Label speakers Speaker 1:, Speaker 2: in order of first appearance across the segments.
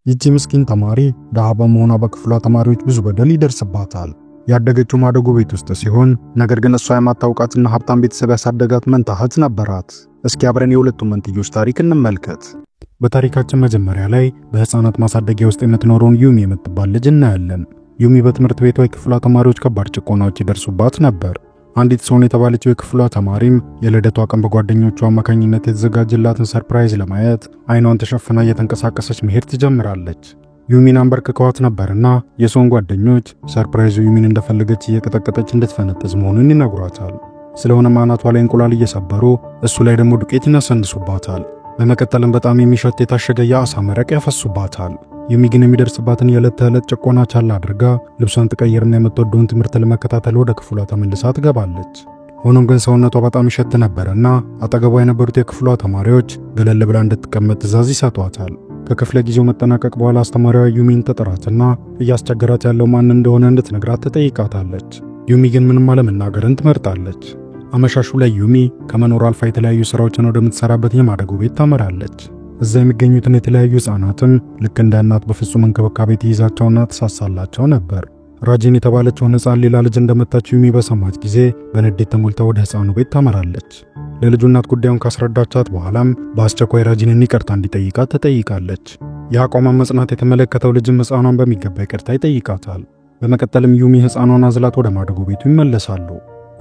Speaker 1: ይቺ ምስኪን ተማሪ ደሃ በመሆኗ በክፍሏ ተማሪዎች ብዙ በደል ይደርስባታል። ያደገችው ማደጎ ቤት ውስጥ ሲሆን ነገር ግን እሷ የማታውቃትና ሀብታም ቤተሰብ ያሳደጋት መንታ እህት ነበራት። እስኪ አብረን የሁለቱም መንትዮች ታሪክ እንመልከት። በታሪካችን መጀመሪያ ላይ በህፃናት ማሳደጊያ ውስጥ የምትኖረውን ዩሚ የምትባል ልጅ እናያለን። ዩሚ በትምህርት ቤቷ የክፍሏ ተማሪዎች ከባድ ጭቆናዎች ይደርሱባት ነበር። አንዲት ሶን የተባለችው የክፍሏ ተማሪም የልደቷ ቀን በጓደኞቿ አማካኝነት የተዘጋጀላትን ሰርፕራይዝ ለማየት አይኗን ተሸፍና እየተንቀሳቀሰች መሄድ ትጀምራለች። ዩሚን አንበርክከዋት ነበርና የሶን ጓደኞች ሰርፕራይዙ ዩሚን እንደፈለገች እየቀጠቀጠች እንድትፈነጥዝ መሆኑን ይነግሯታል። ስለሆነም አናቷ ላይ እንቁላል እየሰበሩ እሱ ላይ ደግሞ ዱቄት ይነሰንሱባታል። በመቀጠልም በጣም የሚሸት የታሸገ የአሳ መረቅ ያፈሱባታል። ዩሚ ግን የሚደርስባትን የዕለት ተዕለት ጭቆና ቻል አድርጋ ልብሷን ትቀይርና የምትወደውን ትምህርት ለመከታተል ወደ ክፍሏ ተመልሳ ትገባለች። ሆኖም ግን ሰውነቷ በጣም ይሸት ነበርና አጠገቧ የነበሩት የክፍሏ ተማሪዎች ገለል ብላ እንድትቀመጥ ትዕዛዝ ይሰጧታል። ከክፍለ ጊዜው መጠናቀቅ በኋላ አስተማሪዋ ዩሚን ተጠራትና እያስቸገራት ያለው ማን እንደሆነ እንድትነግራት ትጠይቃታለች። ዩሚ ግን ምንም አለመናገርን ትመርጣለች። አመሻሹ ላይ ዩሚ ከመኖር አልፋ የተለያዩ ስራዎችን ወደምትሰራበት የማደጎ ቤት ታመራለች። እዛ የሚገኙትን የተለያዩ ህፃናትም ልክ እንደ እናት በፍጹም እንክብካቤ ትይዛቸውና ትሳሳላቸው ነበር። ራጂን የተባለችውን ህፃን ሌላ ልጅ እንደመታች ዩሚ በሰማች ጊዜ በንዴት ተሞልታ ወደ ህፃኑ ቤት ታመራለች። ለልጁ እናት ጉዳዩን ካስረዳቻት በኋላም በአስቸኳይ ራጂንን ይቅርታ እንዲጠይቃት ትጠይቃለች። የአቋሟ መጽናት የተመለከተው ልጅም ህፃኗን በሚገባ ይቅርታ ይጠይቃታል። በመቀጠልም ዩሚ ህፃኗን አዝላት ወደ ማደጎ ቤቱ ይመለሳሉ።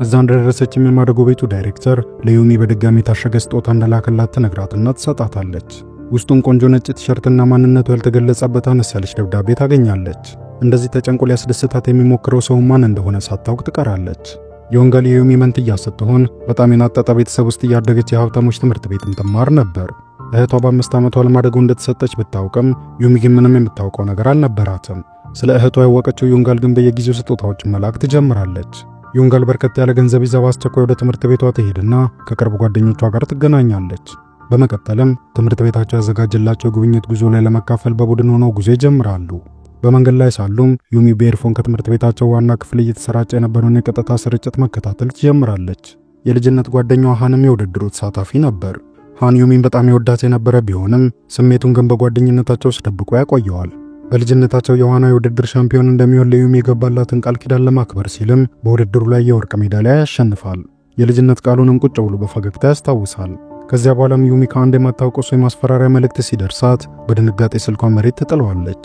Speaker 1: እዛ እንደደረሰችም የማደጎ ቤቱ ዳይሬክተር ለዩሚ በድጋሚ ታሸገ ስጦታ እንደላከላት ትነግራትና ትሰጣታለች። ውስጡን ቆንጆ ነጭ ቲሸርትና ማንነቱ ያልተገለጸበት አነስ ያለች ደብዳቤ ታገኛለች። እንደዚህ ተጨንቆ ሊያስደስታት የሚሞክረው ሰው ማን እንደሆነ ሳታውቅ ትቀራለች። የወንጌል የዩሚ መንትያ ስትሆን በጣም የናጠጠ ቤተሰብ ውስጥ ያደገች የሀብታሞች ትምህርት ቤትም ትማር ነበር። እህቷ በ5 ዓመቷ ለማደጎ እንደተሰጠች ብታውቅም ዩሚ ግን ምንም የምታውቀው ነገር አልነበራትም። ስለ እህቷ ያወቀችው ዩንጋል ግን በየጊዜው ስጦታዎችን መላክ ትጀምራለች። ዩንጋል በርከት ያለ ገንዘብ ይዛ በአስቸኳይ ወደ ትምህርት ቤቷ ትሄድና ከቅርብ ጓደኞቿ ጋር ትገናኛለች። በመቀጠልም ትምህርት ቤታቸው ያዘጋጀላቸው ጉብኝት ጉዞ ላይ ለመካፈል በቡድን ሆነው ጉዞ ይጀምራሉ። በመንገድ ላይ ሳሉም ዩሚ በኤርፎን ከትምህርት ቤታቸው ዋና ክፍል እየተሰራጨ የነበረውን የቀጥታ ስርጭት መከታተል ትጀምራለች። የልጅነት ጓደኛዋ ሃንም የውድድሩ ተሳታፊ ነበር። ሃን ዩሚን በጣም ይወዳት የነበረ ቢሆንም ስሜቱን ግን በጓደኝነታቸው ደብቆ ያቆየዋል። በልጅነታቸው የዋና የውድድር ሻምፒዮን እንደሚሆን ለዩሚ የገባላትን ቃል ኪዳን ለማክበር ሲልም በውድድሩ ላይ የወርቅ ሜዳሊያ ያሸንፋል። የልጅነት ቃሉንም ቁጭ ብሎ በፈገግታ ያስታውሳል። ከዚያ በኋላም ዩሚ ከአንድ የማታውቀው ሰው የማስፈራሪያ መልእክት ሲደርሳት በድንጋጤ ስልኳን መሬት ትጥለዋለች።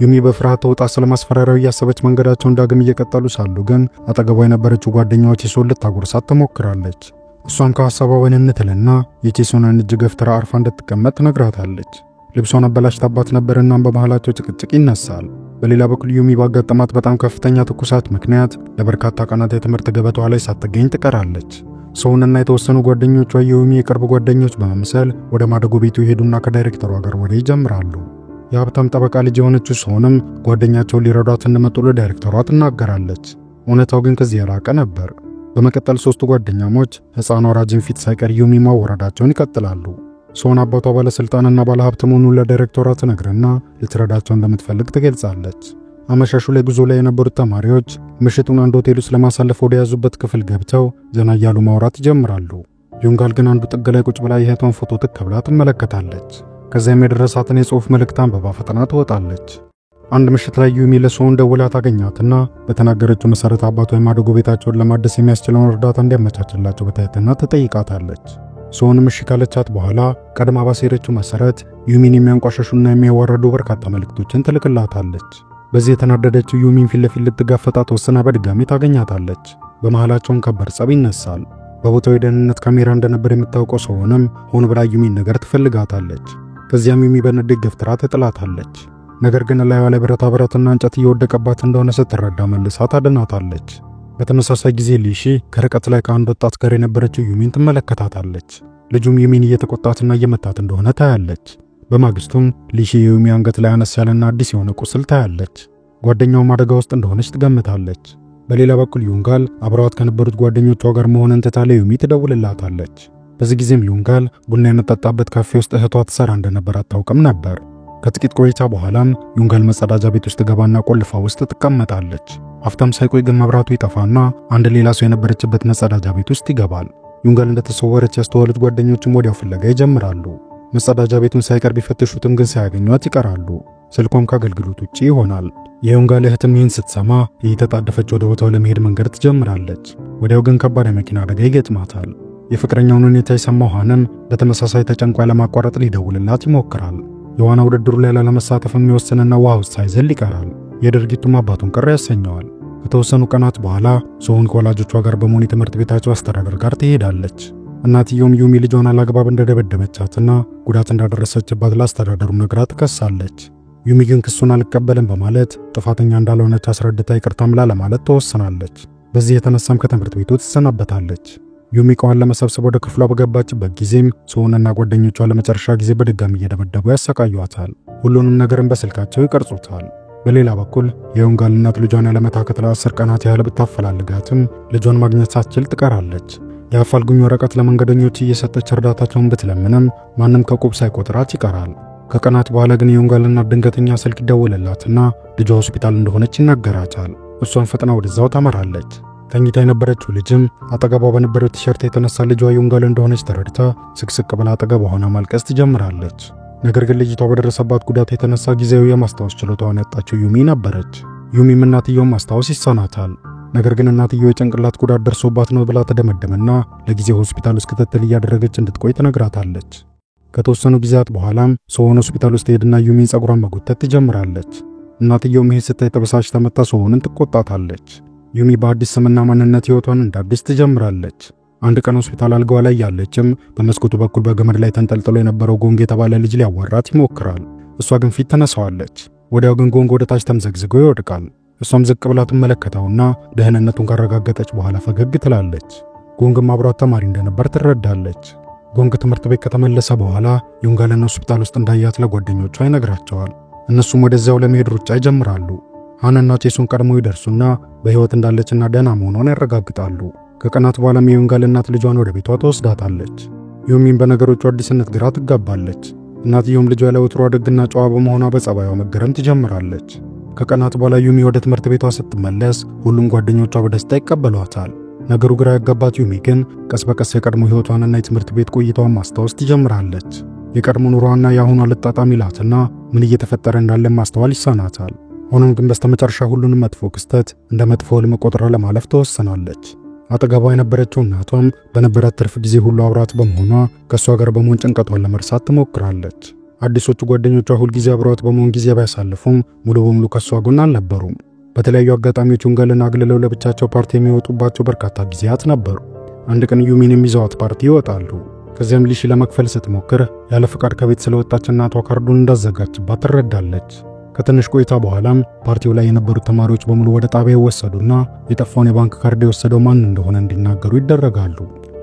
Speaker 1: ዩሚ በፍርሃት ተውጣ ስለማስፈራሪያው እያሰበች መንገዳቸውን ዳግም እየቀጠሉ ሳሉ ግን አጠገቧ የነበረችው ጓደኛዋ ቺሶን ልታጎርሳት ትሞክራለች። እሷም ከሐሳቧ ወንንትልና የቺሶንን እጅ ገፍትራ አርፋ እንድትቀመጥ ትነግራታለች። ልብሷን አበላሽታባት ነበርና በመሃላቸው ጭቅጭቅ ይነሳል። በሌላ በኩል ዩሚ ባጋጠማት በጣም ከፍተኛ ትኩሳት ምክንያት ለበርካታ ቀናት የትምህርት ገበታዋ ላይ ሳትገኝ ትቀራለች። ሶንና የተወሰኑ ጓደኞቿ የዩሚ የቅርብ ጓደኞች በመምሰል ወደ ማደጎ ቤቱ ይሄዱና ከዳይሬክተሯ ጋር ወሬ ይጀምራሉ። የሀብታም ጠበቃ ልጅ የሆነችው ሶንም ጓደኛቸውን ሊረዷት እንደመጡ ለዳይሬክተሯ ትናገራለች። እውነታው ግን ከዚህ የራቀ ነበር። በመቀጠል ሶስቱ ጓደኛሞች ህፃኗ ራጂን ፊት ሳይቀር ዩሚ ማወራዳቸውን ይቀጥላሉ። ሶን አባቷ ባለስልጣንና ባለሀብት መሆኑን ለዳይሬክተሯ ትነግርና ልትረዳቸው እንደምትፈልግ ትገልጻለች። አመሻሹ ላይ ጉዞ ላይ የነበሩት ተማሪዎች ምሽቱን አንድ ሆቴል ውስጥ ለማሳለፍ ወደ ያዙበት ክፍል ገብተው ዘና እያሉ ማውራት ይጀምራሉ። ዩንጋል ግን አንዱ ጥግ ላይ ቁጭ ብላ የእህቷን ፎቶ ትከብላ ትመለከታለች። ከዚያም የደረሳትን የጽሑፍ መልእክት አንብባ ፈጥና ትወጣለች። አንድ ምሽት ላይ ዩሚ ለሶን ደውላ ታገኛትና በተናገረችው መሰረት አባቷ የማደጎ ቤታቸውን ለማደስ የሚያስችለውን እርዳታ እንዲያመቻችላቸው በትህትና ትጠይቃታለች። ሶንም እሺ ካለቻት በኋላ ቀድማ ባሰረችው መሰረት ዩሚን የሚያንቋሸሹና የሚያዋርዱ በርካታ መልእክቶችን ትልክላታለች። በዚህ የተናደደችው ዩሚን ፊት ለፊት ልትጋፈጣት ወስና በድጋሚ ታገኛታለች። በመሃላቸውም ከባድ ጸብ ይነሳል። በቦታው የደህንነት ካሜራ እንደነበር የምታውቀው ሶንም ሆን ብላ ዩሚን ነገር ትፈልጋታለች። ከዚያም ዩሚ በንዴት ገፍትራ ትጥላታለች። ነገር ግን ላይዋ ላይ ብረትና እንጨት እየወደቀባት እንደሆነ ስትረዳ መልሳ ታድናታለች። በተመሳሳይ ጊዜ ሊሺ ከርቀት ላይ ከአንድ ወጣት ጋር የነበረችው ዩሚን ትመለከታታለች። ልጁም ዩሚን እየተቆጣትና እየመታት እንደሆነ ታያለች። በማግስቱም ሊሺ የዩሚ አንገት ላይ አነስ ያለና አዲስ የሆነ ቁስል ታያለች። ጓደኛው አደጋ ውስጥ እንደሆነች ትገምታለች። በሌላ በኩል ዩንጋል አብረዋት ከነበሩት ጓደኞቿ ጋር መሆኑን ትታ ለዩሚ ትደውልላታለች። በዚህ ጊዜም ዩንጋል ቡና የምትጠጣበት ካፌ ውስጥ እህቷ ትሰራ እንደነበር አታውቅም ነበር። ከጥቂት ቆይታ በኋላም ዩንጋል መጸዳጃ ቤት ውስጥ ገባና ቆልፋ ውስጥ ትቀመጣለች። አፍታም ሳይቆይ ግን መብራቱ ይጠፋና አንድ ሌላ ሰው የነበረችበት መጸዳጃ ቤት ውስጥ ይገባል። ዩንጋል እንደተሰወረች ያስተዋሉት ጓደኞችም ወዲያው ፍለጋ ይጀምራሉ። መጸዳጃ ቤቱን ሳይቀር ቢፈትሹትም ግን ሳያገኟት ይቀራሉ። ስልኳም ከአገልግሎት ውጪ ይሆናል። የዮንጋል እህትም ይህን ስትሰማ እየተጣደፈች ወደ ቦታው ለመሄድ መንገድ ትጀምራለች። ወዲያው ግን ከባድ የመኪና አደጋ ይገጥማታል። የፍቅረኛውን ሁኔታ የሰማው ሃንም በተመሳሳይ ተጨንቆ ያለማቋረጥ ሊደውልላት ይሞክራል። የዋና ውድድሩ ላይ ላለመሳተፍ የሚወስንና ውሃ ውስጥ ሳይዘል ይቀራል። የድርጊቱም አባቱን ቅር ያሰኘዋል። ከተወሰኑ ቀናት በኋላ ሶሆን ከወላጆቿ ጋር በመሆን የትምህርት ቤታቸው አስተዳደር ጋር ትሄዳለች። እናትየውም ዩሚ ልጇን አላግባብ እንደደበደበቻትና ጉዳት እንዳደረሰችባት ለአስተዳደሩ ነግራ ትከሳለች። ዩሚ ግን ክሱን አልቀበልም በማለት ጥፋተኛ እንዳልሆነች አስረድታ ይቅርታም ለማለት ተወሰናለች። በዚህ የተነሳም ከትምህርት ቤቱ ትሰናበታለች። ዩሚ እቃዋን ለመሰብሰብ ወደ ክፍሏ በገባችበት ጊዜም ሶሆንና ጓደኞቿ ለመጨረሻ ጊዜ በድጋሚ እየደበደቡ ያሰቃዩዋታል። ሁሉንም ነገርን በስልካቸው ይቀርጹታል። በሌላ በኩል የዮንጋል እናት ልጇን ያለመታከት ለ10 ቀናት ያህል ብታፈላልጋትም ልጇን ማግኘት ሳትችል ትቀራለች። የአፋልጉኝ ወረቀት ለመንገደኞች እየሰጠች እርዳታቸውን ብትለምንም ማንም ከቁብ ሳይቆጥራት ይቀራል። ከቀናት በኋላ ግን የዮንጋል እናት ድንገተኛ ስልክ ይደወልላትና ልጇ ሆስፒታል እንደሆነች ይነገራታል። እሷን ፈጥና ወደዛው ታመራለች። ተኝታ የነበረችው ልጅም አጠገቧ በነበረው ቲሸርት የተነሳ ልጇ ዮንጋል እንደሆነች ተረድታ ስቅስቅ ብላ አጠገቧ ሆና ማልቀስ ትጀምራለች። ነገር ግን ልጅቷ በደረሰባት ጉዳት የተነሳ ጊዜያዊ የማስታወስ ችሎታዋን ያጣችው ዩሚ ነበረች። ዩሚም እናትየውን ማስታወስ ይሳናታል። ነገር ግን እናትየው የጭንቅላት ጉዳት ደርሶባት ነው ብላ ተደመደመና ለጊዜው ሆስፒታል ውስጥ ክትትል እያደረገች እንድትቆይ ትነግራታለች። ከተወሰኑ ጊዜያት በኋላም ሶሆን ሆስፒታል ውስጥ ሄድና ዩሚን ጸጉሯን መጎተት ትጀምራለች። እናትየው ይሄን ስታይ ተበሳጭታ መጣ ሶሆንን ትቆጣታለች። ዩሚ በአዲስ ስምና ማንነት ህይወቷን እንደ አዲስ ትጀምራለች። አንድ ቀን ሆስፒታል አልጋዋ ላይ ያለችም በመስኮቱ በኩል በገመድ ላይ ተንጠልጥሎ የነበረው ጎንግ የተባለ ልጅ ሊያዋራት ይሞክራል። እሷ ግን ፊት ተነሳዋለች። ወዲያው ግን ጎንግ ወደ ታች ተምዘግዝጎ ይወድቃል። እሷም ዝቅ ብላ ትመለከተውና ደህንነቱን ካረጋገጠች በኋላ ፈገግ ትላለች። ጎንግም አብሯት ተማሪ እንደነበር ትረዳለች። ጎንግ ትምህርት ቤት ከተመለሰ በኋላ ዮንጋልን ሆስፒታል ውስጥ እንዳያት ለጓደኞቿ ይነግራቸዋል። እነሱም ወደዚያው ለመሄድ ሩጫ ይጀምራሉ። ሃናና ቼሱን ቀድሞ ይደርሱና በህይወት እንዳለችና ደህና መሆኗን ያረጋግጣሉ። ከቀናት በኋላም የዮንጋል እናት ልጇን ወደ ቤቷ ትወስዳታለች። ዩሚን በነገሮቹ አዲስነት ግራ ትጋባለች። እናትየውም ልጇ ለወትሮ ደግና ጨዋ በመሆኗ በጸባይዋ መገረም ትጀምራለች። ከቀናት በኋላ ዩሚ ወደ ትምህርት ቤቷ ስትመለስ ሁሉም ጓደኞቿ በደስታ ይቀበሏታል። ነገሩ ግራ ያጋባት ዩሚ ግን ቀስ በቀስ የቀድሞ ህይወቷንና የትምህርት ቤት ቆይታዋን ማስታወስ ትጀምራለች። የቀድሞ ኑሯና የአሁኗ ልጣጣም ይላትና ምን እየተፈጠረ እንዳለ ማስተዋል ይሳናታል። ሆኖም ግን በስተመጨረሻ ሁሉንም መጥፎ ክስተት እንደ መጥፎ ህልም ቆጥራ ለማለፍ ተወሰናለች። አጠገቧ የነበረችው እናቷም በነበራት ትርፍ ጊዜ ሁሉ አብራት በመሆኗ ከሷ ጋር በመሆን ጭንቀቷን ለመርሳት ትሞክራለች። አዲሶቹ ጓደኞቿ ሁሉ ጊዜ አብራት በመሆን ጊዜ ባያሳልፉም ሙሉ በሙሉ ከሷ ጎን አልነበሩም። በተለያዩ አጋጣሚዎች ዮንጋልን አግልለው ለብቻቸው ፓርቲ የሚወጡባቸው በርካታ ጊዜያት ነበሩ። አንድ ቀን ዩሚን የሚዘዋት ፓርቲ ይወጣሉ። ከዚያም ሊሺ ለመክፈል ስትሞክር ያለ ፍቃድ ከቤት ስለወጣች እናቷ ካርዱን እንዳዘጋጅባት ትረዳለች። ከትንሽ ቆይታ በኋላም ፓርቲው ላይ የነበሩት ተማሪዎች በሙሉ ወደ ጣቢያው ወሰዱና የጠፋውን የባንክ ካርድ የወሰደው ማን እንደሆነ እንዲናገሩ ይደረጋሉ።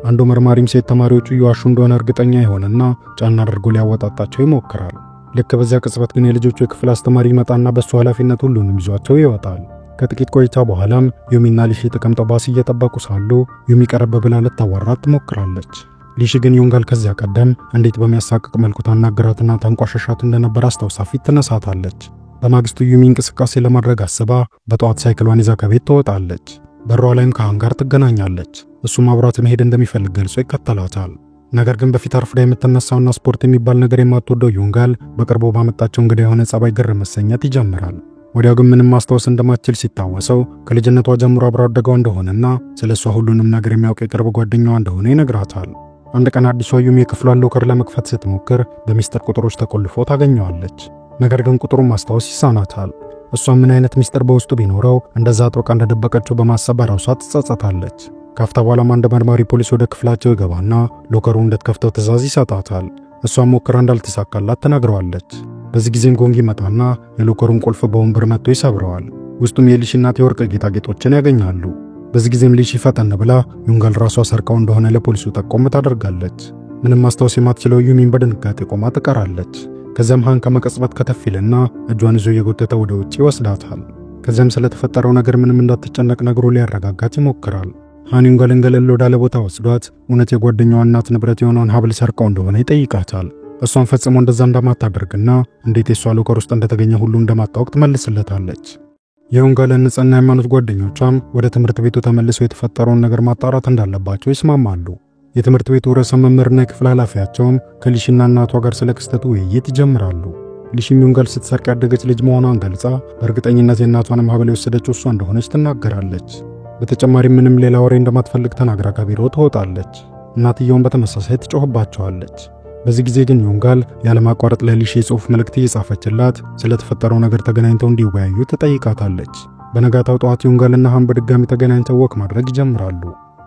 Speaker 1: አንዱ መርማሪም ሴት ተማሪዎቹ እየዋሹ እንደሆነ እርግጠኛ ይሆንና ጫና አድርጎ ሊያወጣጣቸው ይሞክራል። ልክ በዚያ ቅጽበት ግን የልጆቹ የክፍል አስተማሪ ይመጣና በሱ ኃላፊነት ሁሉንም ይዟቸው ይወጣል። ከጥቂት ቆይታ በኋላም ዩሚና ሊሺ ተቀምጠው ባስ እየጠበቁ ሳሉ ዩሚ ቀረብ ብላ ልታዋራት ትሞክራለች። ሊሺ ግን ዮንጋል ከዚያ ቀደም እንዴት በሚያሳቅቅ መልኩ ታናገራትና ታንቋሸሻት እንደነበር አስታውሳ ፊት ተነሳታለች። በማግስቱ ዩሚ እንቅስቃሴ ለማድረግ አስባ በጠዋት ሳይክሏን ይዛ ከቤት ትወጣለች። በሯ ላይም ከሃን ጋር ትገናኛለች። እሱም አብሯት መሄድ እንደሚፈልግ ገልጾ ይከተላታል። ነገር ግን በፊት አርፍዳ የምትነሳውና ስፖርት የሚባል ነገር የማትወደው ዮንጋል በቅርቡ ባመጣቸው እንግዳ የሆነ ጸባይ ግር መሰኘት ይጀምራል። ወዲያው ግን ምንም ማስታወስ እንደማትችል ሲታወሰው ከልጅነቷ ጀምሮ አብራ አደገው እንደሆነና ስለሷ ሁሉንም ነገር የሚያውቅ የቅርብ ጓደኛዋ እንደሆነ ይነግራታል። አንድ ቀን አዲሷ ዩሚ የክፍሏን ሎከር ለመክፈት ስትሞክር በሚስጥር ቁጥሮች ተቆልፎ ታገኘዋለች። ነገር ግን ቁጥሩን ማስታወስ ይሳናታል። እሷ ምን አይነት ሚስጥር በውስጡ ቢኖረው እንደዛ አጥብቃ እንደደበቀችው በማሰብ ራሷ ትጸጸታለች። ካፍታ በኋላም አንድ መርማሪ ፖሊስ ወደ ክፍላቸው ይገባና ሎከሩን እንድትከፍተው ትዕዛዝ ይሰጣታል። እሷም ሞክራ እንዳልተሳካላት ትነግረዋለች። በዚህ ጊዜም ጎንግ ይመጣና የሎከሩን ቁልፍ በወንበር መጥቶ ይሰብረዋል። ውስጡም የሊሺ እናት የወርቅ ጌጣጌጦችን ያገኛሉ። በዚህ ጊዜም ሊሺ ፈጠን ብላ ዮንጋል ራሷ ሰርቀው እንደሆነ ለፖሊሱ ጠቆም ታደርጋለች። ምንም ማስታወስ የማትችለው ዩሚን በድንጋጤ ቆማ ትቀራለች። ከዚያም ሃን ከመቀጽበት ከተፊልና እጇን ይዞ የጎተተ ወደ ውጪ ይወስዳታል። ከዚያም ስለተፈጠረው ነገር ምንም እንዳትጨነቅ ነግሮ ሊያረጋጋት ይሞክራል። ሃን ዮንጋልን ገለል ወዳለ ቦታ ወስዷት እውነት የጓደኛዋ እናት ንብረት የሆነውን ሀብል ሰርቀው እንደሆነ ይጠይቃታል። እሷን ፈጽሞ እንደዛ እንደማታደርግና እንዴት የሷ ሎከር ውስጥ እንደተገኘ ሁሉ እንደማታውቅ ትመልስለታለች። የዮንጋልን ንጽህና የማኑት ጓደኞቿም ወደ ትምህርት ቤቱ ተመልሰው የተፈጠረውን ነገር ማጣራት እንዳለባቸው ይስማማሉ። የትምህርት ቤቱ ርዕሰ መምህርና የክፍል ኃላፊያቸውም ከሊሺና እናቷ ጋር ስለ ክስተቱ ውይይት ይጀምራሉ። ሊሺም ዩንጋል ስትሰርቅ ያደገች ልጅ መሆኗን ገልጻ በእርግጠኝነት የእናቷን ሀብል የወሰደችው እሷ እንደሆነች ትናገራለች። በተጨማሪም ምንም ሌላ ወሬ እንደማትፈልግ ተናግራ ከቢሮ ትወጣለች። እናትየውን በተመሳሳይ ትጮህባቸዋለች። በዚህ ጊዜ ግን ዩንጋል ያለማቋረጥ ለሊሺ የጽሑፍ መልእክት እየጻፈችላት ስለተፈጠረው ነገር ተገናኝተው እንዲወያዩ ትጠይቃታለች። በነጋታው ጠዋት ዩንጋልና ሃን በድጋሚ ተገናኝተው ወክ ማድረግ ይጀምራሉ።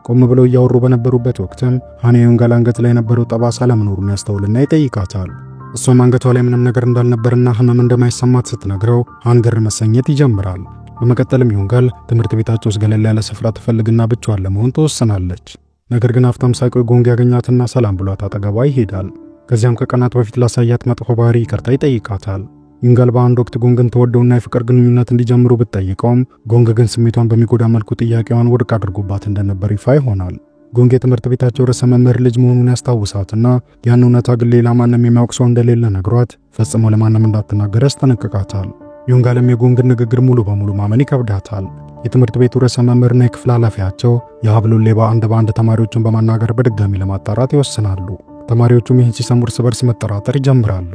Speaker 1: ቆም ብለው እያወሩ በነበሩበት ወቅትም ሃን የዩንጋል አንገት ላይ የነበረው ጠባሳ ለመኖሩን ያስተውልና ይጠይቃታል። እሷም አንገቷ ላይ ምንም ነገር እንዳልነበርና ህመም እንደማይሰማት ስትነግረው ሃን ግር መሰኘት ይጀምራል። በመቀጠልም ዩንጋል ትምህርት ቤታቸው ውስጥ ገለል ያለ ስፍራ ትፈልግና ብቻዋን ለመሆን ትወስናለች። ነገር ግን አፍታም ሳይቆይ ጎንግ ያገኛትና ሰላም ብሏት አጠገቧ ይሄዳል። ከዚያም ከቀናት በፊት ላሳያት መጥፎ ባህሪ ይቅርታ ይጠይቃታል። ዩንጋል በአንድ ወቅት ጎንግን ተወደውና የፍቅር ግንኙነት እንዲጀምሩ ብትጠይቀውም ጎንግ ግን ስሜቷን በሚጎዳ መልኩ ጥያቄዋን ውድቅ አድርጎባት እንደነበር ይፋ ይሆናል። ጎንግ የትምህርት ቤታቸው ርዕሰ መምህር ልጅ መሆኑን ያስታውሳትና ያን እውነታ ግን ሌላ ማንም የሚያውቅ ሰው እንደሌለ ነግሯት ፈጽሞ ለማንም እንዳትናገር ያስጠነቅቃታል። ዩንጋልም የጎንግን ንግግር ሙሉ በሙሉ ማመን ይከብዳታል። የትምህርት ቤቱ ርዕሰ መምህርና የክፍል ኃላፊያቸው የሀብሉን ሌባ አንድ በአንድ ተማሪዎችን በማናገር በድጋሚ ለማጣራት ይወስናሉ። ተማሪዎቹም ይህን ሲሰሙ እርስ በርስ መጠራጠር ይጀምራሉ።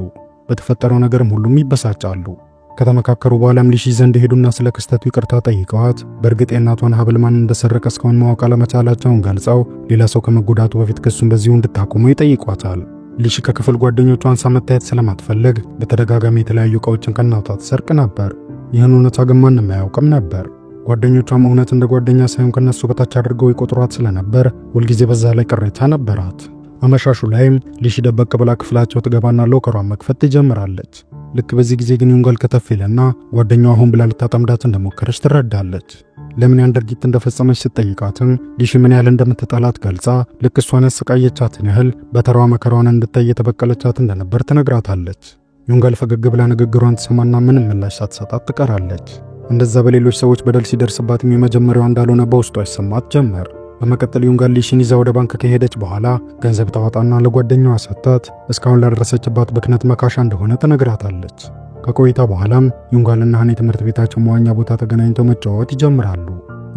Speaker 1: በተፈጠረው ነገርም ሁሉም ይበሳጫሉ። ከተመካከሩ በኋላም ሊሺ ዘንድ ሄዱና ስለ ክስተቱ ይቅርታ ጠይቀዋት በእርግጥ የእናቷን ሀብል ማን እንደሰረቀ እስካሁን ማወቅ አለመቻላቸውን ገልጸው ሌላ ሰው ከመጎዳቱ በፊት ክሱን በዚሁ እንድታቆሙ ይጠይቋታል። ሊሺ ከክፍል ጓደኞቿ አንሳ መታየት ስለማትፈልግ በተደጋጋሚ የተለያዩ ዕቃዎችን ከእናቷ ትሰርቅ ነበር። ይህን እውነታ ግን ማንም አያውቅም ነበር። ጓደኞቿም እውነት እንደ ጓደኛ ሳይሆን ከነሱ በታች አድርገው ይቆጥሯት ስለነበር ሁልጊዜ በዛ ላይ ቅሬታ ነበራት። አመሻሹ ላይም ሊሺ ደበቅ ብላ ክፍላቸው ትገባና ሎከሯን መክፈት ትጀምራለች። ልክ በዚህ ጊዜ ግን ዩንጋል ከተፍ ይልና ጓደኛዋ ሆን ብላ ልታጠምዳት እንደሞከረች ትረዳለች። ለምን ያን ድርጊት እንደፈጸመች ስትጠይቃትም ሊሺ ምን ያህል እንደምትጠላት ገልጻ ልክ እሷን ያሰቃየቻትን ያህል በተራዋ መከራዋን እንድታይ የተበቀለቻት እንደነበር ትነግራታለች። ዩንጋል ፈገግ ብላ ንግግሯን ትሰማና ምንም ምላሽ ሳትሰጣት ትቀራለች። እንደዛ በሌሎች ሰዎች በደል ሲደርስባትም የመጀመሪያዋ እንዳልሆነ በውስጧ ይሰማት ጀመር። በመቀጠል ዩንጋል ሊሺን ይዛ ወደ ባንክ ከሄደች በኋላ ገንዘብ ታወጣና ለጓደኛዋ ሰጣት እስካሁን ላደረሰችባት ብክነት መካሻ እንደሆነ ትነግራታለች። ከቆይታ በኋላም ዩንጋልና ሃን የትምህርት ቤታቸው መዋኛ ቦታ ተገናኝተው መጫወት ይጀምራሉ።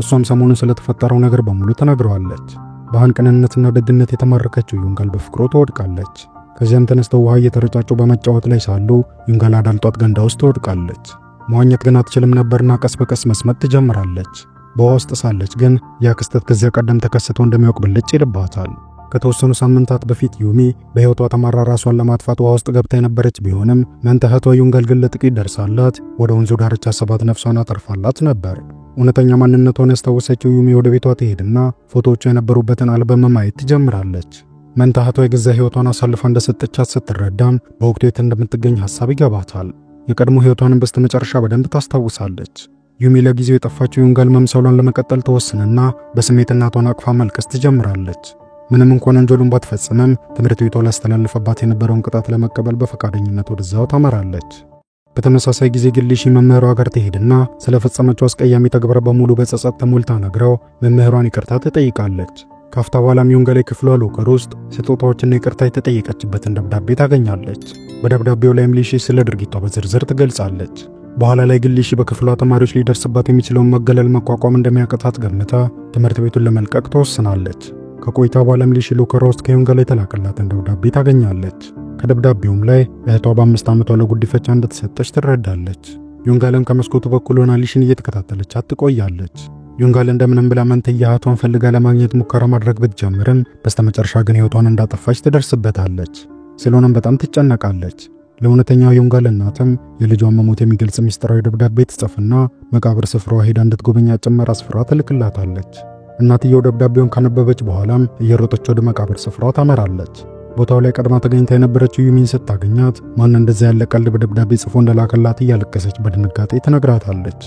Speaker 1: እሷም ሰሞኑን ስለተፈጠረው ነገር በሙሉ ትነግረዋለች። በሃን ቅንነትና ደግነት የተማረከችው ዩንጋል በፍቅሩ ትወድቃለች። ከዚያም ተነስተው ውሃ እየተረጫጩ በመጫወት ላይ ሳሉ ዩንጋል አዳልጧት ገንዳ ውስጥ ትወድቃለች። መዋኘት ግን አትችልም ነበርና ቀስ በቀስ መስመጥ ትጀምራለች። በውሃ ውስጥ ሳለች ግን ያ ክስተት ከዚያ ቀደም ተከስቶ እንደሚያውቅ ብልጭ ይልባታል። ከተወሰኑ ሳምንታት በፊት ዩሚ በሕይወቷ ተማራ ራሷን ለማጥፋት ውሃ ውስጥ ገብታ የነበረች ቢሆንም መንታ እህቷ ዩንጋል ግን ለጥቂት ደርሳላት ወደ ወንዙ ዳርቻ ሰባት ነፍሷን አተርፋላት ነበር። እውነተኛ ማንነቷን ያስታወሰችው ዩሚ ወደ ቤቷ ትሄድና ፎቶዎቿ የነበሩበትን አልበም ማየት ትጀምራለች። መንታ እህቷ የገዛ ሕይወቷን አሳልፋ እንደሰጠቻት ስትረዳም በወቅቱ የት እንደምትገኝ ሐሳብ ይገባታል። የቀድሞ ሕይወቷንም በስተመጨረሻ በደንብ ታስታውሳለች። ዩሚ ለጊዜው የጠፋችው ዩንጋል መምሰሏን ለመቀጠል ተወስንና በስሜት እናቷን አቅፋ መልቀስ ትጀምራለች። ምንም እንኳን ወንጀሉን ባትፈጽምም ትምህርት ቤቷ ላስተላልፈባት የነበረውን ቅጣት ለመቀበል በፈቃደኝነት ወደዛው ታመራለች። በተመሳሳይ ጊዜ ግን ሊሺ መምህሯ ጋር ትሄድና ስለፈጸመችው አስቀያሚ ተግባር በሙሉ በጸጸት ተሞልታ ነግራው መምህሯን ይቅርታ ትጠይቃለች። ካፍታ በኋላም ዩንጋል የክፍሏ ሎከር ውስጥ ስጦታዎችና ይቅርታ የተጠየቀችበትን ደብዳቤ ታገኛለች። በደብዳቤው ላይም ሊሺ ስለ ድርጊቷ በዝርዝር ትገልጻለች። በኋላ ላይ ግን ሊሺ በክፍሏ ተማሪዎች ሊደርስባት የሚችለውን መገለል መቋቋም እንደሚያቅታት ገምታ ትምህርት ቤቱን ለመልቀቅ ተወስናለች። ከቆይታ በኋላም ሊሺ ሎከሯ ውስጥ ከዩንጋል የተላከላትን ደብዳቤ ታገኛለች። ከደብዳቤውም ላይ እህቷ በ5 ዓመቷ ለጉዲፈቻ እንደተሰጠች ትረዳለች። ዩንጋልም ከመስኮቱ በኩል ሆና ሊሺን እየተከታተለቻት ትቆያለች። ዩንጋል እንደምንም ብላ መንትያ እህቷን ፈልጋ ለማግኘት ሙከራ ማድረግ ብትጀምርም በስተመጨረሻ ግን ሕይወቷን እንዳጠፋች ትደርስበታለች። ስለሆነም በጣም ትጨነቃለች። ለእውነተኛው ዩንጋል እናትም የልጇን መሞት የሚገልጽ ሚስጥራዊ ደብዳቤ ትጽፍና መቃብር ስፍራዋ ሄዳ እንድትጎበኛ ጭምር አስፍራ ትልክላታለች። እናትየው ደብዳቤውን ካነበበች በኋላም እየሮጠች ወደ መቃብር ስፍራው ታመራለች። ቦታው ላይ ቀድማ ተገኝታ የነበረችው ዩሚን ስታገኛት ማን እንደዛ ያለ ቀልድ በደብዳቤ ጽፎ እንደላከላት እያለቀሰች በድንጋጤ ትነግራታለች።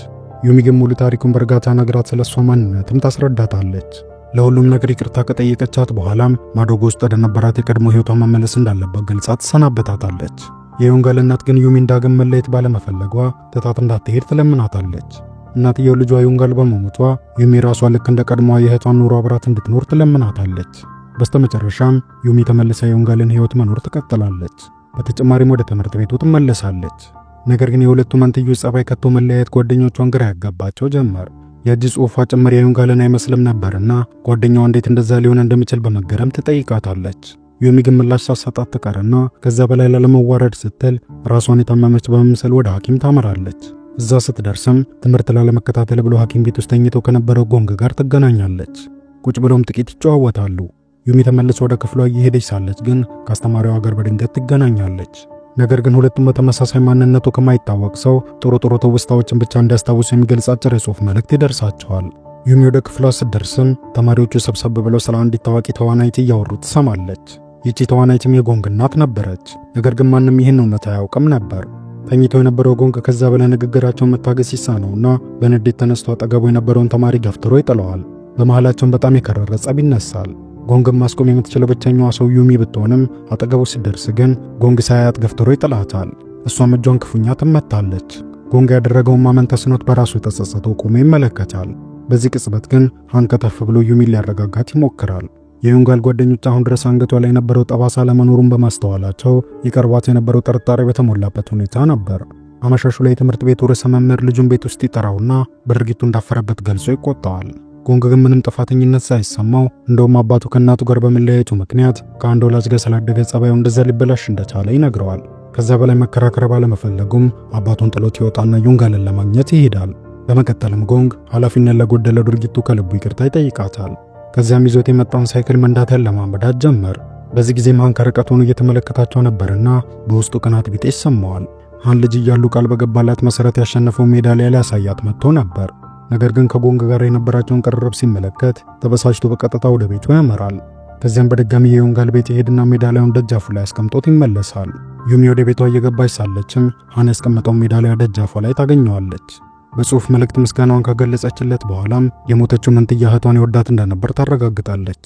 Speaker 1: ዩሚ ግን ሙሉ ታሪኩን በእርጋታ ነግራት ስለሷ ማንነትም ታስረዳታለች። ለሁሉም ነገር ይቅርታ ከጠየቀቻት በኋላም ማዶጎ ውስጥ ወደነበራት የቀድሞ ሕይወቷ መመለስ እንዳለባት ገልጻ ትሰናበታታለች። የዩንጋል እናት ግን ዩሚን ዳግም መለየት ባለመፈለጓ ትታት እንዳትሄድ ትለምናታለች። እናትየው ልጇ ዩንጋል በመሞቷ ዩሚ ራሷ ልክ እንደ ቀድሞዋ የእህቷን ኑሮ አብራት እንድትኖር ትለምናታለች። በስተመጨረሻም ዩሚ ተመልሳ የዩንጋልን ሕይወት መኖር ትቀጥላለች። በተጨማሪም ወደ ትምህርት ቤቱ ትመለሳለች። ነገር ግን የሁለቱ መንትዮች ጸባይ ከቶ መለያየት ጓደኞቿን ግራ ያጋባቸው ጀመር። የእጅ ጽሑፏ ጭምር የዩንጋልን አይመስልም ነበርና ጓደኛዋ እንዴት እንደዛ ሊሆን እንደሚችል በመገረም ትጠይቃታለች። ዩሚ ግን ምላሽ ሳትሰጣት ትቀርና ከዛ በላይ ላለመዋረድ ስትል ራሷን የታመመች በመምሰል ወደ ሐኪም ታመራለች። እዛ ስትደርስም ትምህርት ላለመከታተል ብሎ ሐኪም ቤት ውስጥ ተኝቶ ከነበረው ጎንግ ጋር ትገናኛለች። ቁጭ ብለውም ጥቂት ይጨዋወታሉ። ዩሚ ተመልሶ ወደ ክፍሏ እየሄደች ሳለች ግን ከአስተማሪዋ ጋር በድንገት ትገናኛለች። ነገር ግን ሁለቱም በተመሳሳይ ማንነቱ ከማይታወቅ ሰው ጥሩ ትውስታዎችን ብቻ እንዲያስታውሱ የሚገልጽ አጭር የጽሑፍ መልእክት ይደርሳቸዋል። ዩሚ ወደ ክፍሏ ስትደርስም ተማሪዎቹ ሰብሰብ ብለው ስለ አንዲት ታዋቂ ተዋናይት እያወሩ ትሰማለች። ይቺ ተዋናይትም የጎንግ እናት ነበረች። ነገር ግን ማንም ይህን እውነት አያውቅም ነበር። ተኝተው የነበረው ጎንግ ከዛ በላይ ንግግራቸውን መታገስ ሲሳነውና በንዴት ተነስቶ አጠገቡ የነበረውን ተማሪ ገፍትሮ ይጥለዋል። በመሃላቸውም በጣም የከረረ ጸብ ይነሳል። ጎንግን ማስቆም የምትችለው ብቸኛዋ ሰው ዩሚ ብትሆንም አጠገቡ ሲደርስ ግን ጎንግ ሳያያት ገፍትሮ ይጥላታል። እሷም እጇን ክፉኛ ትመታለች። ጎንግ ያደረገውን ማመን ተስኖት በራሱ ተጸጽቶ ቆሞ ይመለከታል። በዚህ ቅጽበት ግን አንከተፍ ብሎ ዩሚን ሊያረጋጋት ይሞክራል። የዩንጋል ጓደኞች አሁን ድረስ አንገቷ ላይ የነበረው ጠባሳ ለመኖሩን በማስተዋላቸው ይቀርቧት የነበረው ጥርጣሬ በተሞላበት ሁኔታ ነበር። አመሻሹ ላይ የትምህርት ቤቱ ርዕሰ መምህር ልጁን ቤት ውስጥ ይጠራውና በድርጊቱ እንዳፈረበት ገልጾ ይቆጣዋል። ጎንግ ግን ምንም ጥፋተኝነት ሳይሰማው እንደውም አባቱ ከእናቱ ጋር በመለያየቱ ምክንያት ከአንድ ወላጅ ጋር ስላደገ ጸባዩ እንደዛ ሊበላሽ እንደቻለ ይነግረዋል። ከዛ በላይ መከራከር ባለመፈለጉም አባቱን ጥሎት ይወጣና ዩንጋልን ለማግኘት ይሄዳል። በመቀጠልም ጎንግ ኃላፊነት ለጎደለው ድርጊቱ ከልቡ ይቅርታ ይጠይቃታል። ከዚያም ይዞት የመጣውን ሳይክል መንዳት ለማመዳት ጀመር። በዚህ ጊዜ ማን ከርቀት ሆኖ እየተመለከታቸው ነበርና በውስጡ ቅናት ቢጤ ይሰማዋል። አንድ ልጅ እያሉ ቃል በገባላት መሰረት ያሸነፈው ሜዳሊያ ሊያሳያት መጥቶ ነበር። ነገር ግን ከጎንግ ጋር የነበራቸውን ቅርርብ ሲመለከት ተበሳጭቶ በቀጥታ ወደ ቤቱ ያመራል። ከዚያም በድጋሚ የዩንጋል ቤት ይሄድና ሜዳሊያውን ደጃፉ ላይ አስቀምጦት ይመለሳል። ዩሚ ወደ ቤቷ እየገባች ሳለችም ሃን ያስቀመጠው ሜዳሊያ ደጃፏ ላይ ታገኘዋለች። በጽሑፍ መልእክት ምስጋናዋን ከገለጸችለት በኋላም የሞተችው መንትያ እህቷን ይወዳት እንደነበር ታረጋግጣለች።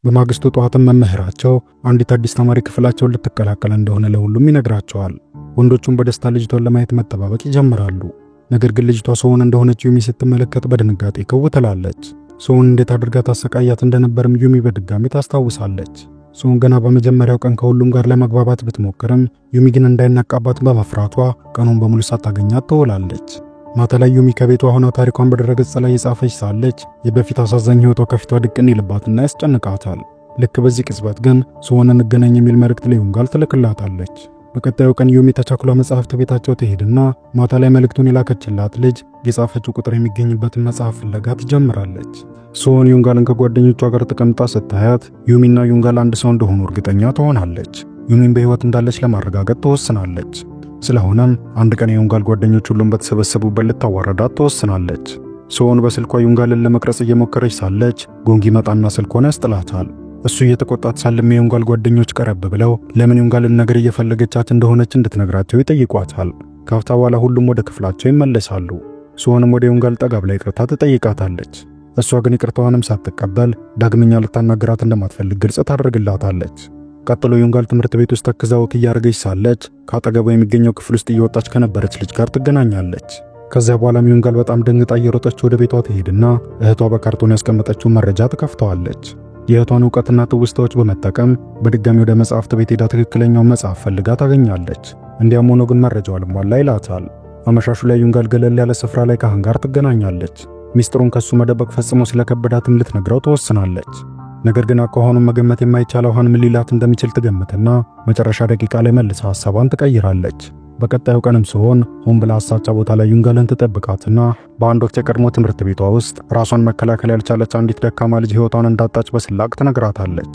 Speaker 1: በማግስቱ ጠዋትም መምህራቸው አንዲት አዲስ ተማሪ ክፍላቸውን ልትቀላቀል እንደሆነ ለሁሉም ይነግራቸዋል። ወንዶቹም በደስታ ልጅቷን ለማየት መጠባበቅ ይጀምራሉ። ነገር ግን ልጅቷ ሰውን እንደሆነች ዩሚ ስትመለከት በድንጋጤ ክው ትላለች። ሰውን እንዴት አድርጋ ታሰቃያት እንደነበርም ዩሚ በድጋሚ ታስታውሳለች። ሰውን ገና በመጀመሪያው ቀን ከሁሉም ጋር ለመግባባት ብትሞክርም ዩሚ ግን እንዳይነቃባት በመፍራቷ ቀኑን በሙሉ ሳታገኛት ትውላለች። ማታ ላይ ዩሚ ከቤቷ ሆና ታሪኳን በድረገጽ ላይ የጻፈች ሳለች የበፊት አሳዛኝ ህይወቷ ከፊቷ ድቅን ይልባትና ያስጨንቃታል። ልክ በዚህ ቅጽበት ግን ሰውን እንገናኝ የሚል መልእክት ለዩንጋል ትልክላታለች። በቀጣዩ ቀን ዩሚ ተቻኩላ መጽሐፍት ቤታቸው ትሄድና ማታ ላይ መልእክቱን የላከችላት ልጅ የጻፈችው ቁጥር የሚገኝበትን መጽሐፍ ፍለጋ ትጀምራለች። ሰውን ዩንጋልን ከጓደኞቿ ጋር ተቀምጣ ስታያት ዩሚና ዩንጋል አንድ ሰው እንደሆኑ እርግጠኛ ትሆናለች። ዩሚን በህይወት እንዳለች ለማረጋገጥ ትወስናለች። ስለሆነም አንድ ቀን የዩንጋል ጓደኞች ሁሉም በተሰበሰቡበት ልታዋረዳት ትወስናለች። ሰውን በስልኳ ዩንጋልን ለመቅረጽ እየሞከረች ሳለች ጎንግ ይመጣና ስልኳን ያስጥላታል። እሱ እየተቆጣት ሳለም የዩንጋል ጓደኞች ቀረብ ብለው ለምን ዩንጋልን ነገር እየፈለገቻት እንደሆነች እንድትነግራቸው ይጠይቋታል። ካፍታ በኋላ ሁሉም ወደ ክፍላቸው ይመለሳሉ። ሰውንም ወደ ዩንጋል ጠጋ ብላ ይቅርታ ትጠይቃታለች። እሷ ግን ይቅርታዋንም ሳትቀበል ዳግመኛ ልታናገራት እንደማትፈልግ ግልጽ ታደርግላታለች። ቀጥሎ ዩንጋል ትምህርት ቤት ውስጥ ተክዛው እያረገች ሳለች ካጠገቧ የሚገኘው ክፍል ውስጥ እየወጣች ከነበረች ልጅ ጋር ትገናኛለች። ከዚያ በኋላም ዩንጋል በጣም ደንግጣ እየሮጠች ወደ ቤቷ ትሄድና እህቷ በካርቶን ያስቀመጠችው መረጃ ትከፍተዋለች። የእህቷን ዕውቀትና ትውስታዎች በመጠቀም በድጋሚ ወደ መጽሐፍት ቤት ሄዳ ትክክለኛውን መጽሐፍ ፈልጋ ታገኛለች። እንዲያም ሆኖ ግን መረጃው አልሟላ ይላታል። አመሻሹ ላይ ዩንጋል ገለል ያለ ስፍራ ላይ ከሃን ጋር ትገናኛለች። ሚስጥሩን ከሱ መደበቅ ፈጽሞ ስለከበዳትም ልትነግረው ትወስናለች። ነገር ግን አኳኋኑን መገመት የማይቻለው ሃን ምን ሊላት እንደሚችል ትገምትና መጨረሻ ደቂቃ ላይ መልሳ ሐሳቧን ትቀይራለች። በቀጣዩ ቀንም ሲሆን ሆን ብላ አሳቻ ቦታ ላይ ዩንጋልን ትጠብቃትና በአንድ ወቅት የቀድሞ ትምህርት ቤቷ ውስጥ ራሷን መከላከል ያልቻለች አንዲት ደካማ ልጅ ሕይወቷን እንዳጣች በስላቅ ትነግራታለች።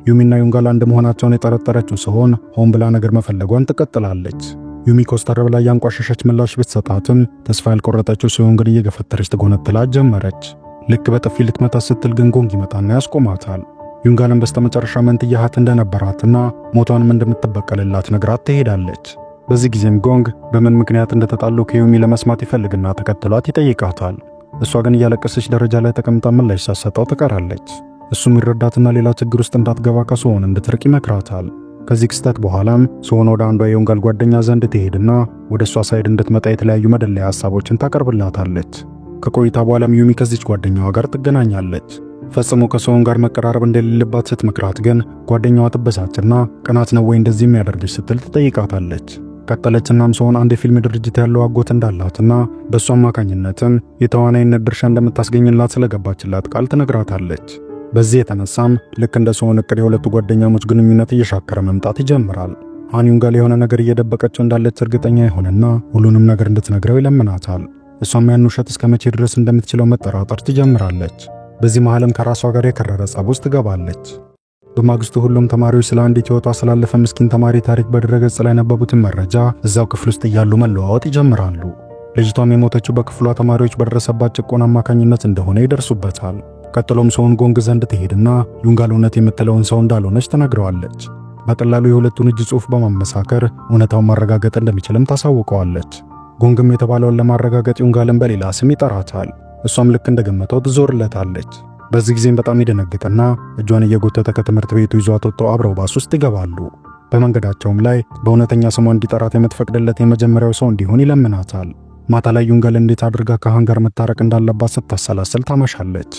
Speaker 1: ዩሚና ዩንጋል አንድ መሆናቸውን የጠረጠረችው ሲሆን ሆን ብላ ነገር መፈለጓን ትቀጥላለች። ዩሚ ኮስተር ብላ ያንቋሸሸች ምላሽ ብትሰጣትም ተስፋ ያልቆረጠችው ሲሆን ግን እየገፈተረች ትጎነትላት ጀመረች። ልክ በጥፊ ልትመታት ስትል ግን ጎንግ ይመጣና ያስቆማታል። ዩንጋልን በስተመጨረሻ መንትያ እህት እንደነበራትና ሞቷንም እንደምትበቀልላት ነግራት ትሄዳለች። በዚህ ጊዜም ጎንግ በምን ምክንያት እንደተጣሉ ከዩሚ ለመስማት ይፈልግና ተከትሏት ይጠይቃታል። እሷ ግን እያለቀሰች ደረጃ ላይ ተቀምጣ ምላሽ ሳትሰጠው ትቀራለች። እሱም ይረዳትና ሌላ ችግር ውስጥ እንዳትገባ ከሶን እንድትርቅ ይመክራታል። ከዚህ ክስተት በኋላም ሶን ወደ አንዷ የዩንጋል ጓደኛ ዘንድ ትሄድና ወደ እሷ ሳይድ እንድትመጣ የተለያዩ መደለያ ሐሳቦችን ታቀርብላታለች። ከቆይታ በኋላም ዩሚ ከዚች ጓደኛዋ ጋር ትገናኛለች። ፈጽሞ ከሶን ጋር መቀራረብ እንደሌለባት ስትመክራት ግን ጓደኛዋ ትበሳጭና ቅናት ነው ወይ እንደዚህ የሚያደርግሽ ስትል ትጠይቃታለች። ቀጠለችናም ሶን አንድ የፊልም ድርጅት ያለው አጎት እንዳላትና በሷ አማካኝነትም የተዋናይነት ድርሻ እንደምታስገኝላት ስለገባችላት ቃል ትነግራታለች። በዚህ የተነሳም ልክ እንደ ሰውን እቅድ የሁለቱ ጓደኛሞች ግንኙነት እየሻከረ መምጣት ይጀምራል። ሃን ዩንጋል የሆነ ነገር እየደበቀችው እንዳለች እርግጠኛ ይሆንና ሁሉንም ነገር እንድትነግረው ይለምናታል። እሷም ያን ውሸት እስከ መቼ ድረስ እንደምትችለው መጠራጠር ትጀምራለች። በዚህ መሃልም ከራሷ ጋር የከረረ ጸብ ውስጥ ትገባለች። በማግስቱ ሁሉም ተማሪዎች ስለ አንዲት ሕይወቷ ስላለፈ ምስኪን ተማሪ ታሪክ በድረገጽ ላይ ያነበቡትን መረጃ እዛው ክፍል ውስጥ እያሉ መለዋወጥ ይጀምራሉ። ልጅቷም የሞተችው በክፍሏ ተማሪዎች በደረሰባት ጭቆና አማካኝነት እንደሆነ ይደርሱበታል። ቀጥሎም ሰውን ጎንግ ዘንድ ትሄድና ዩንጋል እውነት የምትለውን ሰው እንዳልሆነች ትነግረዋለች። በቀላሉ የሁለቱን እጅ ጽሑፍ በማመሳከር እውነታውን ማረጋገጥ እንደሚችልም ታሳውቀዋለች። ጎንግም የተባለውን ለማረጋገጥ ዩንጋልን በሌላ ስም ይጠራታል። እሷም ልክ እንደገመተው ትዞርለታለች። በዚህ ጊዜም በጣም ይደነግጥና እጇን እየጎተተ ከትምህርት ቤቱ ይዟት ወጥቶ አብረው ባስ ውስጥ ይገባሉ። በመንገዳቸውም ላይ በእውነተኛ ስሟ እንዲጠራት የምትፈቅድለት የመጀመሪያው ሰው እንዲሆን ይለምናታል። ማታ ላይ ዩንጋል እንዴት አድርጋ ከሃን ጋር መታረቅ እንዳለባት ስታሰላስል ታመሻለች።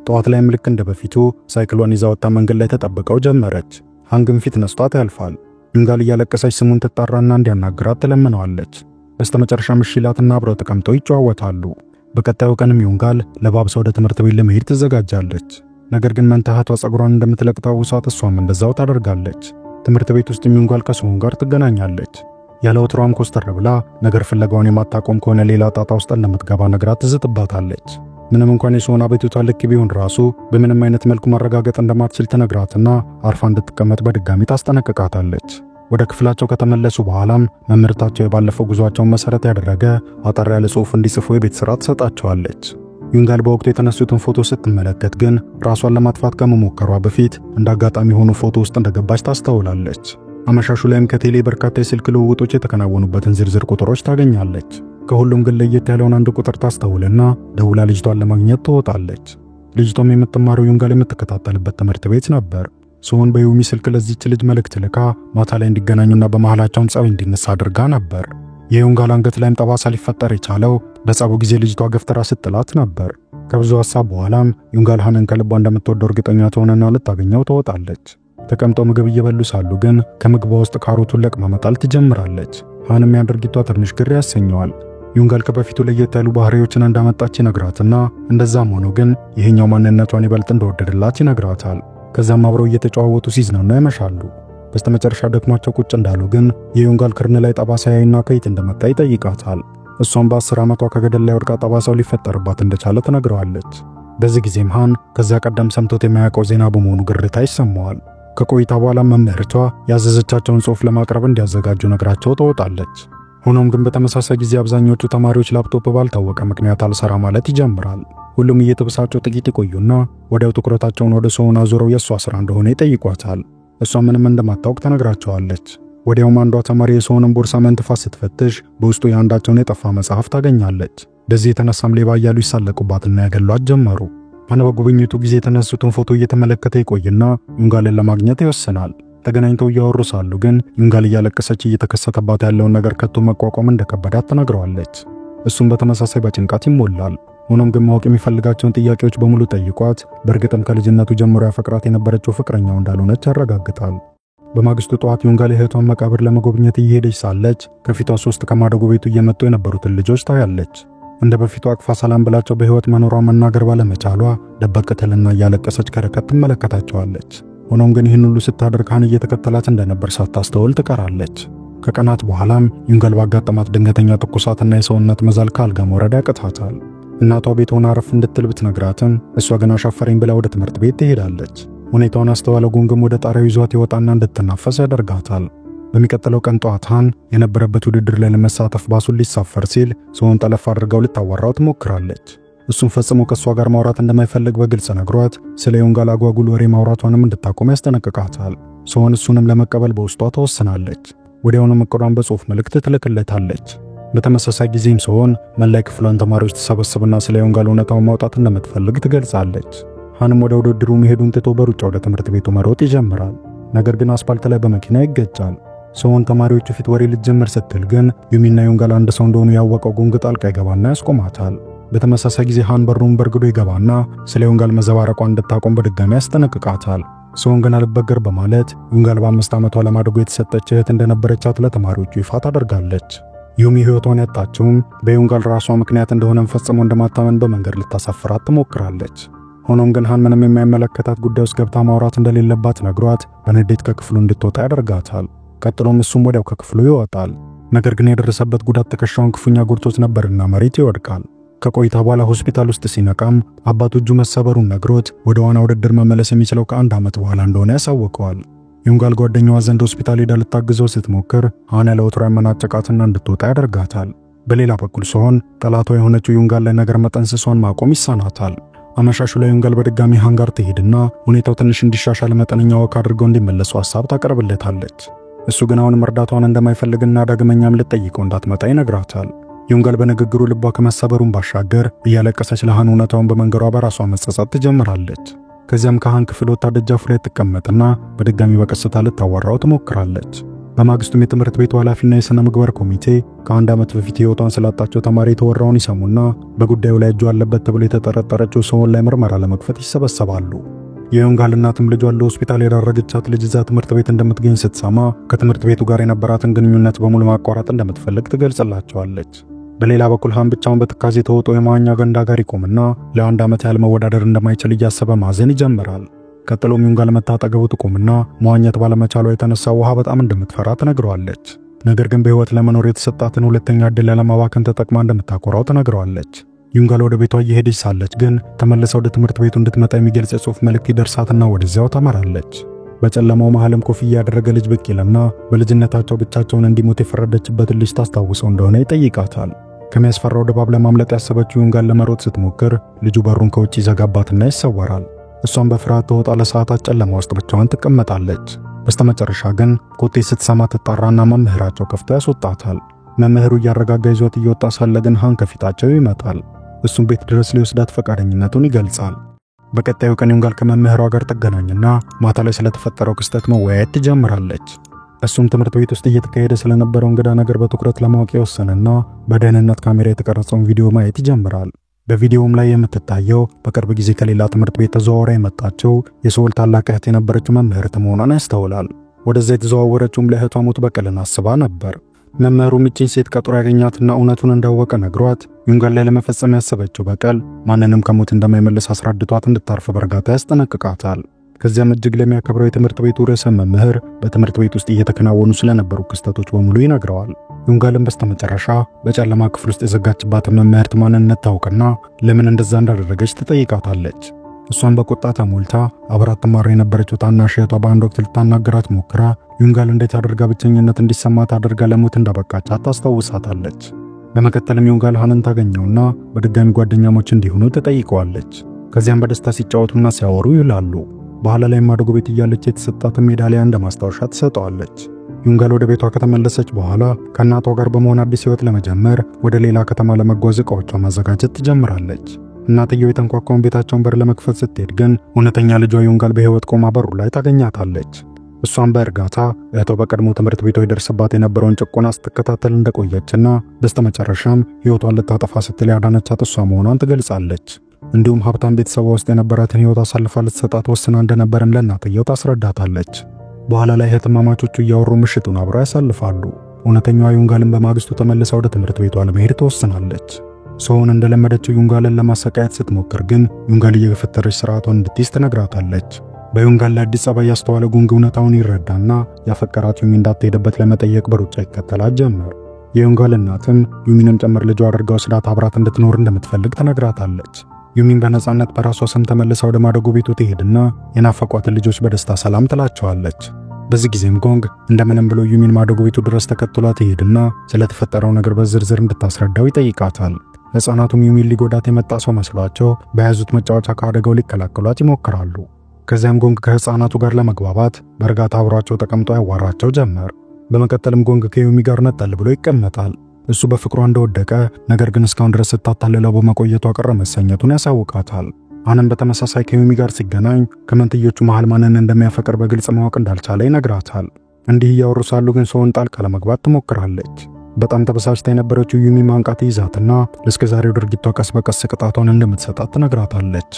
Speaker 1: ጠዋት ላይም ልክ እንደ በፊቱ ሳይክሏን ይዛ ወጣ መንገድ ላይ ተጠብቀው ጀመረች። ሃን ግን ፊት ነስቷት ያልፋል። ዩንጋል እያለቀሰች ስሙን ትጣራና እንዲያናግራት ትለምነዋለች። በስተመጨረሻም እሺ ይላትና አብረው ተቀምጠው ይጨዋወታሉ። በቀጣዩ ቀንም ዩንጋል ለባብሳ ወደ ትምህርት ቤት ለመሄድ ትዘጋጃለች። ነገር ግን መንታ እህቷ ጸጉሯን እንደምትለቅጠው እሷም እንደዛው ታደርጋለች። ትምህርት ቤት ውስጥ ዩንጋል ከሶን ጋር ትገናኛለች። ያለ ወትሯም ኮስተር ብላ ነገር ፍለጋውን የማታቆም ከሆነ ሌላ ጣጣ ውስጥ እንደምትገባ ነግራት ትዝትባታለች። ምንም እንኳን የሶን አቤቱታ ልክ ቢሆን ራሱ በምንም አይነት መልኩ ማረጋገጥ እንደማትችል ትነግራትና አርፋ እንድትቀመጥ በድጋሚ ታስጠነቅቃታለች። ወደ ክፍላቸው ከተመለሱ በኋላም መምህርታቸው የባለፈው ጉዟቸውን መሰረት ያደረገ አጠር ያለ ጽሑፍ እንዲጽፉ የቤት ሥራ ትሰጣቸዋለች። ዩንጋል በወቅቱ የተነሱትን ፎቶ ስትመለከት ግን ራሷን ለማጥፋት ከመሞከሯ በፊት እንዳጋጣሚ ሆኖ ፎቶ ውስጥ እንደገባች ታስተውላለች። አመሻሹ ላይም ከቴሌ በርካታ የስልክ ልውውጦች የተከናወኑበትን ዝርዝር ቁጥሮች ታገኛለች። ከሁሉም ግን ለየት ያለውን አንድ ቁጥር ታስተውልና ደውላ ልጅቷን ለማግኘት ትወጣለች። ልጅቷም የምትማረው ዩንጋል የምትከታተልበት ትምህርት ቤት ነበር። ሶን በዩሚ ስልክ ለዚህች ልጅ መልእክት ልካ ማታ ላይ እንዲገናኙና በመሃላቸውም ጸብ እንዲነሳ አድርጋ ነበር። የዩንጋል አንገት ላይም ጠባሳ ሊፈጠር የቻለው በጸቡ ጊዜ ልጅቷ ገፍትራ ስትላት ነበር። ከብዙ ሐሳብ በኋላም ዩንጋል ሃንን ከልቧ እንደምትወደው እርግጠኛ ትሆንና ልታገኘው ትወጣለች። ተቀምጠው ምግብ እየበሉ ሳሉ ግን ከምግቧ ውስጥ ካሮቱን ለቅማ መጣል ትጀምራለች። ሃንም ያድርጊቷ ትንሽ ግር ያሰኘዋል። ዩንጋል ከበፊቱ ለየት ያሉ ባህሪዎችን እንዳመጣች ይነግራትና እንደዛም ሆኖ ግን ይሄኛው ማንነቷን ይበልጥ እንደወደደላት ይነግራታል። ከዛም አብረው እየተጨዋወቱ ሲዝናኑ ያመሻሉ። በስተመጨረሻ ደክሟቸው ቁጭ እንዳሉ ግን የዩንጋል ክርን ላይ ጠባሳ ያይና ከየት እንደመጣ ይጠይቃታል። እሷም በ10 ዓመቷ ከገደል ላይ ወድቃ ጠባሳው ሊፈጠርባት እንደቻለ ትነግረዋለች። በዚህ ጊዜም ሃን ከዛ ቀደም ሰምቶት የማያውቀው ዜና በመሆኑ ግርታ ይሰማዋል። ከቆይታ በኋላ መምህርቷ ያዘዘቻቸውን ጽሑፍ ለማቅረብ እንዲያዘጋጁ ነግራቸው ትወጣለች። ሆኖም ግን በተመሳሳይ ጊዜ አብዛኞቹ ተማሪዎች ላፕቶፕ ባልታወቀ ምክንያት አልሰራ ማለት ይጀምራል። ሁሉም እየተበሳጩ ጥቂት ይቆዩና ወዲያው ትኩረታቸውን ወደ ሶን አዙረው የሷ ስራ እንደሆነ ይጠይቋታል። እሷ ምንም እንደማታውቅ ተነግራቸዋለች። ወዲያውም አንዷ ተማሪ የሶንን ቦርሳ መንትፋ ስትፈትሽ በውስጡ የአንዳቸውን የጠፋ መጽሐፍ ታገኛለች። በዚህ የተነሳም ሌባ እያሉ ይሳለቁባትና ያገሏት ጀመሩ። ሃን በጉብኝቱ ጊዜ የተነሱትን ፎቶ እየተመለከተ ይቆይና ዩንጋልን ለማግኘት ይወስናል። ተገናኝተው እያወሩ ሳሉ ግን ዩንጋል እያለቀሰች እየተከሰተባት ያለውን ነገር ከቶ መቋቋም እንደከበዳት ትነግረዋለች። እሱም በተመሳሳይ በጭንቀት ይሞላል። ሆኖም ግን ማወቅ የሚፈልጋቸውን ጥያቄዎች በሙሉ ጠይቋት በእርግጥም ከልጅነቱ ጀምሮ ያፈቅራት የነበረችው ፍቅረኛው እንዳልሆነች ያረጋግጣል። በማግስቱ ጠዋት ዩንጋል እህቷን መቃብር ለመጎብኘት እየሄደች ሳለች ከፊቷ 3 ከማደጎ ቤቱ እየመጡ የነበሩትን ልጆች ታያለች። እንደ በፊቱ አቅፋ ሰላም ብላቸው በህይወት መኖሯን መናገር ባለመቻሏ ደበቅ ትልና እያለቀሰች ከርቀት ትመለከታቸዋለች። ሆኖም ግን ይህን ሁሉ ስታደርግ ሃን እየተከተላት እንደነበር ሳታስተውል ትቀራለች። ከቀናት በኋላም ዩንጋል ባጋጠማት ድንገተኛ ትኩሳትና የሰውነት መዛል ከአልጋ መውረድ ያቅታታል። እናቷ ቤት ሆና አረፍ እንድትል ብትነግራትም እሷ ግን አሻፈረኝ ብላ ወደ ትምህርት ቤት ትሄዳለች። ሁኔታውን አስተዋለው ጉንግም ወደ ጣሪያው ይዟት ይወጣና እንድትናፈስ ያደርጋታል። በሚቀጥለው ቀን ጠዋት ሃን የነበረበት ውድድር ላይ ለመሳተፍ ባሱን ሊሳፈር ሲል ሶን ጠለፍ አድርጋው ልታዋራው ትሞክራለች። እሱም ፈጽሞ ከሷ ጋር ማውራት እንደማይፈልግ በግልጽ ነግሯት ስለ ዩንጋል አጓጉል ወሬ ማውራቷንም እንድታቆም ያስጠነቅቃታል። ሶን እሱንም ለመቀበል በውስጧ ተወስናለች። ወዲያውኑም እቅዷን በጽሑፍ መልእክት ትልክለታለች። በተመሳሳይ ጊዜም ሶን መላይ ክፍሏን ተማሪዎች ተሰበስብና ስለ ዩንጋል እውነታውን ማውጣት እንደምትፈልግ ትገልጻለች። ሃንም ወደ ውድድሩ መሄዱን ትቶ በሩጫ ወደ ትምህርት ቤቱ መሮጥ ይጀምራል። ነገር ግን አስፓልት ላይ በመኪና ይገጫል። ሶን ተማሪዎቹ ፊት ወሬ ልትጀምር ስትል ግን ዩሚና ዩንጋል አንድ ሰው እንደሆኑ ያወቀው ጉንግ ጣልቃ ይገባና ያስቆማታል። በተመሳሳይ ጊዜ ሃን በሩን በርግዶ ይገባና ስለ ዩንጋል መዘባረቋን እንድታቆም በድጋሚ ያስጠነቅቃታል። ሶን ግን አልበገር በማለት ዩንጋል በ5 ዓመቷ ለማደጎ የተሰጠች እህት እንደነበረቻት ለተማሪዎቹ ይፋ ታደርጋለች። ዩሚ ህይወቷን ያጣችውም በዩንጋል ራሷ ምክንያት እንደሆነም ፈጽሞ እንደማታመን በመንገድ ልታሳፍራት ትሞክራለች። ሆኖም ግን ሃን ምንም የማይመለከታት ጉዳይ ውስጥ ገብታ ማውራት እንደሌለባት ነግሯት በንዴት ከክፍሉ እንድትወጣ ያደርጋታል። ቀጥሎም እሱም ወዲያው ከክፍሉ ይወጣል። ነገር ግን የደረሰበት ጉዳት ትከሻውን ክፉኛ ጎድቶት ነበርና መሬት ይወድቃል። ከቆይታ በኋላ ሆስፒታል ውስጥ ሲነቃም አባቱ እጁ መሰበሩን ነግሮት ወደ ዋና ውድድር መመለስ የሚችለው ከ1 ዓመት በኋላ እንደሆነ ያሳውቀዋል። ዩንጋል ጓደኛዋ ዘንድ ሆስፒታል ሄዳ ልታግዘው ስትሞክር ሃን ያለ ወትሮ ያመናጨቃትና እንድትወጣ ያደርጋታል። በሌላ በኩል ሲሆን ጠላቷ የሆነችው ዩንጋል ላይ ነገር መጠንሰሷን ማቆም ይሳናታል። አመሻሹ ላይ ዩንጋል በድጋሚ ሃን ጋር ትሄድና ሁኔታው ትንሽ እንዲሻሻል መጠነኛ ወክ አድርገው እንዲመለሱ ሐሳብ ታቀርብለታለች። እሱ ግን አሁንም እርዳታዋን እንደማይፈልግና ዳግመኛም ልትጠይቀው እንዳትመጣ ይነግራታል። ዩንጋል በንግግሩ ልቧ ከመሰበሩን ባሻገር እያለቀሰች ለሃን እውነታውን በመንገሯ በራሷ መጸጸት ትጀምራለች። ከዚያም ከሃን ክፍል ወጣ ደጃፉ ላይ ትቀመጥና በድጋሚ በቀስታ ልታዋራው ትሞክራለች። በማግስቱም የትምህርት ቤቱ ኃላፊና የሥነ ምግባር ኮሚቴ ከ1 ዓመት በፊት ሕይወቷን ስላጣቸው ተማሪ የተወራውን ይሰሙና በጉዳዩ ላይ እጁ አለበት ተብሎ የተጠረጠረችው ሰውን ላይ ምርመራ ለመክፈት ይሰበሰባሉ። የዩንጋል እናትም ልጇን ለሆስፒታል የዳረገቻት ልጅ እዛ ትምህርት ቤት እንደምትገኝ ስትሰማ ከትምህርት ቤቱ ጋር የነበራትን ግንኙነት በሙሉ ማቋረጥ እንደምትፈልግ ትገልጽላቸዋለች። በሌላ በኩል ሃን ብቻውን በትካዜ ተውጦ የመዋኛ ገንዳ ጋር ይቆምና ለ1 ዓመት ያህል መወዳደር እንደማይችል እያሰበ ማዘን ይጀምራል። ቀጥሎም ዩንጋል መታጠገቡ ትቆምና መዋኘት ባለመቻሏ የተነሳ ውሃ በጣም እንደምትፈራ ትነግረዋለች። ነገር ግን በህይወት ለመኖር የተሰጣትን ሁለተኛ ዕድል ለማባከን ተጠቅማ እንደምታኮራው ትነግረዋለች። ዩንጋል ወደ ቤቷ እየሄደች ሳለች ግን ተመልሳ ወደ ትምህርት ቤቱ እንድትመጣ የሚገልጽ የጽሑፍ መልእክት ይደርሳትና ወደዚያው ታመራለች። በጨለማው መሃልም ኮፍያ ያደረገ ልጅ ብቅ ይልና በልጅነታቸው ብቻቸውን እንዲሞት የፈረደችበትን ልጅ ታስታውሰው እንደሆነ ይጠይቃታል። ከሚያስፈራው ድባብ ለማምለጥ ያሰበችው ዩንጋል ለመሮጥ ስትሞክር ልጁ በሩን ከውጭ ይዘጋባትና ይሰወራል። እሷም በፍርሃት ተወጣ ለሰዓታት ጨለማ ውስጥ ብቻዋን ትቀመጣለች። በስተመጨረሻ ግን ኮቴ ስትሰማ ትጣራና መምህራቸው ከፍቶ ያስወጣታል። መምህሩ እያረጋጋ ይዟት እየወጣ ሳለ ግን ሃን ከፊታቸው ይመጣል። እሱም ቤት ድረስ ሊወስዳት ፈቃደኝነቱን ይገልጻል። በቀጣዩ ቀን ዩንጋል ከመምህሯ ጋር ትገናኝና ማታ ላይ ስለተፈጠረው ክስተት መወያየት ትጀምራለች። እሱም ትምህርት ቤት ውስጥ እየተካሄደ ስለነበረው እንግዳ ነገር በትኩረት ለማወቅ ይወሰንና በደህንነት ካሜራ የተቀረጸውን ቪዲዮ ማየት ይጀምራል። በቪዲዮውም ላይ የምትታየው በቅርብ ጊዜ ከሌላ ትምህርት ቤት ተዘዋውራ የመጣችው የሶል ታላቅ እህት የነበረችው መምህርት መሆኗን ያስተውላል። ወደዚያ የተዘዋወረችውም ለእህቷ ሞት በቀልን አስባ ነበር። መምህሩም ይህችን ሴት ቀጥሮ ያገኛትና እውነቱን እንዳወቀ ነግሯት ዩንጋል ላይ ለመፈጸም ያሰበችው በቀል ማንንም ከሞት እንደማይመልስ አስረድቷት እንድታርፍ በእርጋታ ያስጠነቅቃታል። ከዚያም እጅግ ለሚያከብረው የትምህርት ቤቱ ርዕሰ መምህር በትምህርት ቤት ውስጥ እየተከናወኑ ስለነበሩ ክስተቶች በሙሉ ይነግረዋል። ዩንጋልም በስተመጨረሻ በጨለማ ክፍል ውስጥ የዘጋችባትን መምህርት ማንነት ታውቅና ለምን እንደዛ እንዳደረገች ትጠይቃታለች። እሷን በቁጣ ተሞልታ አብራት ተማሪ የነበረችው ታናሽ እህቷ በአንድ ወቅት ልታናገራት ሞክራ ዩንጋል እንዴት አድርጋ ብቸኝነት እንዲሰማት አድርጋ ለሞት እንዳበቃቻት ታስታውሳታለች። በመቀጠልም ዩንጋል ሃንን ታገኘውና በድጋሚ ጓደኛሞች እንዲሆኑ ትጠይቀዋለች። ከዚያም በደስታ ሲጫወቱና ሲያወሩ ይውላሉ። በኋላ ላይ ማደጎ ቤት እያለች የተሰጣትን ሜዳሊያ እንደማስታወሻ ትሰጠዋለች። ዩንጋል ወደ ቤቷ ከተመለሰች በኋላ ከእናቷ ጋር በመሆን አዲስ ሕይወት ለመጀመር ወደ ሌላ ከተማ ለመጓዝ ዕቃዎቿን ማዘጋጀት ትጀምራለች። እናትየው የተንኳኳውን ቤታቸውን በር ለመክፈት ስትሄድ ግን እውነተኛ ልጇ ዩንጋል በሕይወት ቆማ በሩ ላይ ታገኛታለች። እሷም በእርጋታ እህቷ በቀድሞ ትምህርት ቤቷ ይደርስባት የነበረውን ጭቆና ስትከታተል እንደቆየችና በስተመጨረሻም ሕይወቷን ልታጠፋ ስትል ያዳነቻት እሷ መሆኗን ትገልጻለች። እንዲሁም ሀብታም ቤተሰቧ ውስጥ የነበራትን ሕይወት አሳልፋ ልትሰጣት ወስና እንደነበርም ለእናትየው ታስረዳታለች። በኋላ ላይ እህትማማቾቹ እያወሩ ምሽቱን አብረው ያሳልፋሉ። እውነተኛዋ ዩንጋልን በማግስቱ ተመልሳ ወደ ትምህርት ቤቷ ለመሄድ ትወስናለች። ሰውን እንደለመደችው ዩንጋልን ለማሰቃየት ስትሞክር ግን ዩንጋል እየገፈተረች ስርዓቷን እንድትይዝ ትነግራታለች። በዩንጋል ላይ አዲስ ጸባይ ያስተዋለ ጉንግ እውነታውን ይረዳና ያፈቀራት ዩሚ እንዳትሄድበት ለመጠየቅ በሩጫ ይከተላት ጀመር። የዩንጋል እናትም ዩሚንም ጨምር ልጇ አድርጋ ወስዳት አብራት እንድትኖር እንደምትፈልግ ትነግራታለች። ዩሚን በነጻነት በራሷ ስም ተመልሳ ወደ ማደጎ ቤቱ ትሄድና የናፈቋትን ልጆች በደስታ ሰላም ትላቸዋለች። በዚህ ጊዜም ጎንግ እንደምንም ብሎ ዩሚን ማደጎ ቤቱ ድረስ ተከትሏት ይሄድና ስለተፈጠረው ነገር በዝርዝር እንድታስረዳው ይጠይቃታል። ሕፃናቱም ዩሚን ሊጎዳት የመጣ ሰው መስሏቸው በያዙት መጫወቻ ከአደጋው ሊከላከሏት ይሞክራሉ። ከዚያም ጎንግ ከሕፃናቱ ጋር ለመግባባት በእርጋታ አብሯቸው ተቀምጦ ያዋራቸው ጀመር። በመቀጠልም ጎንግ ከዩሚ ጋር ነጠል ብሎ ይቀመጣል። እሱ በፍቅሯ እንደወደቀ ነገር ግን እስካሁን ድረስ ስታታልለው በመቆየቷ ቀረ መሰኘቱን ያሳውቃታል። አንም በተመሳሳይ ከዩሚ ጋር ሲገናኝ ከመንትዮቹ መሃል ማንን እንደሚያፈቅር በግልጽ ማወቅ እንዳልቻለ ይነግራታል። እንዲህ እያወሩ ሳሉ ግን ሰውን ጣልቃ ለመግባት ትሞክራለች። በጣም ተበሳጭታ የነበረችው ዩሚ ማንቃት ይዛትና ለእስከዛሬው ድርጊቷ ቀስ በቀስ ቅጣቷን እንደምትሰጣት ትነግራታለች።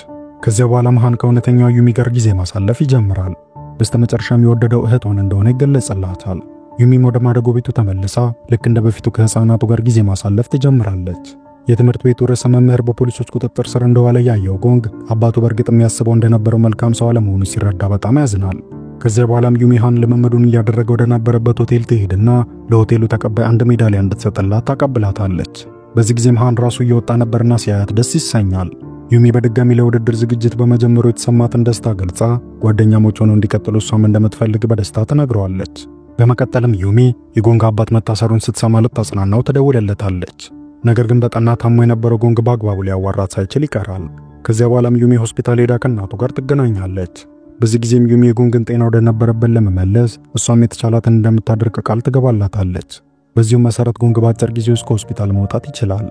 Speaker 1: ከዚያ በኋላ መሃን ከእውነተኛዋ ዩሚ ጋር ጊዜ ማሳለፍ ይጀምራል። በስተመጨረሻም የወደደው እህቷን እንደሆነ ይገለጽላታል። ዩሚም ወደ ማደጎ ቤቱ ተመልሳ ልክ እንደ በፊቱ ከሕፃናቱ ጋር ጊዜ ማሳለፍ ትጀምራለች። የትምህርት ቤቱ ርዕሰ መምህር በፖሊሶች ቁጥጥር ስር እንደዋለ ያየው ጎንግ አባቱ በእርግጥ የሚያስበው እንደነበረው መልካም ሰው አለመሆኑ ሲረዳ በጣም ያዝናል። ከዚያ በኋላም ዩሚሃን ልምምዱን እያደረገ ወደ ነበረበት ሆቴል ትሄድና ለሆቴሉ ተቀባይ አንድ ሜዳሊያ እንድትሰጥላት ታቀብላታለች። በዚህ ጊዜም ሃን ራሱ እየወጣ ነበርና ሲያያት ደስ ይሰኛል። ዩሚ በድጋሚ ለውድድር ዝግጅት በመጀመሩ የተሰማትን ደስታ ገልጻ ጓደኛሞች ሆነው እንዲቀጥሉ እሷም እንደምትፈልግ በደስታ ትነግረዋለች። በመቀጠልም ዩሚ የጎንግ አባት መታሰሩን ስትሰማ ልታጽናናው ትደውልለታለች። ነገር ግን በጠና ታሞ የነበረው ጎንግ በአግባቡ ሊያዋራት ሳይችል ይቀራል። ከዚያ በኋላም ዩሚ ሆስፒታል ሄዳ ከእናቱ ጋር ትገናኛለች። በዚህ ጊዜም ዩሚ የጎንግን ጤና ወደ ነበረበት ለመመለስ እሷም የተቻላትን እንደምታደርግ ቃል ትገባላታለች። በዚሁም መሰረት ጎንግ በአጭር ጊዜ ውስጥ ከሆስፒታል መውጣት ይችላል።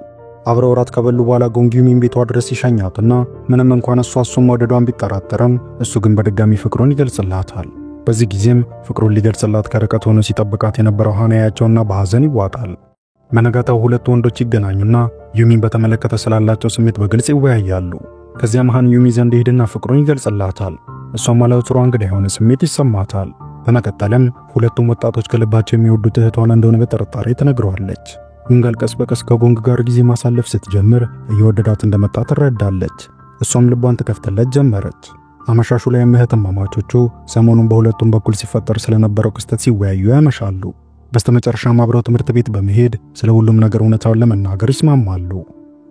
Speaker 1: አብረው እራት ከበሉ በኋላ ጎንግ ዩሚን ቤቷ ድረስ ይሸኛትና ምንም እንኳን እሷም መውደዷን ቢጠራጠርም እሱ ግን በድጋሚ ፍቅሩን ይገልጽላታል። በዚህ ጊዜም ፍቅሩን ሊገልጽላት ከርቀት ሆኖ ሲጠብቃት የነበረው ሃን ያያቸውና በሐዘን ይዋጣል። በነጋታው ሁለቱ ወንዶች ይገናኙና ዩሚን በተመለከተ ስላላቸው ስሜት በግልጽ ይወያያሉ። ከዚያም ሃን ዩሚ ዘንድ ሄድና ፍቅሩን ይገልጽላታል። እሷም ማለትሯ እንግዳ የሆነ ስሜት ይሰማታል። በመቀጠልም ሁለቱም ወጣቶች ከልባቸው የሚወዱት እህቷን እንደሆነ በጥርጣሬ ትነግረዋለች። ዩንጋል ቀስ በቀስ ከጎንግ ጋር ጊዜ ማሳለፍ ስትጀምር እየወደዳት እንደመጣ ትረዳለች። እሷም ልቧን ትከፍትለት ጀመረች። አመሻሹ ላይ እህትማማቾቹ ሰሞኑን በሁለቱም በኩል ሲፈጠር ስለነበረው ክስተት ሲወያዩ ያመሻሉ። በስተመጨረሻም አብረው ትምህርት ቤት በመሄድ ስለ ሁሉም ነገር እውነታውን ለመናገር ይስማማሉ።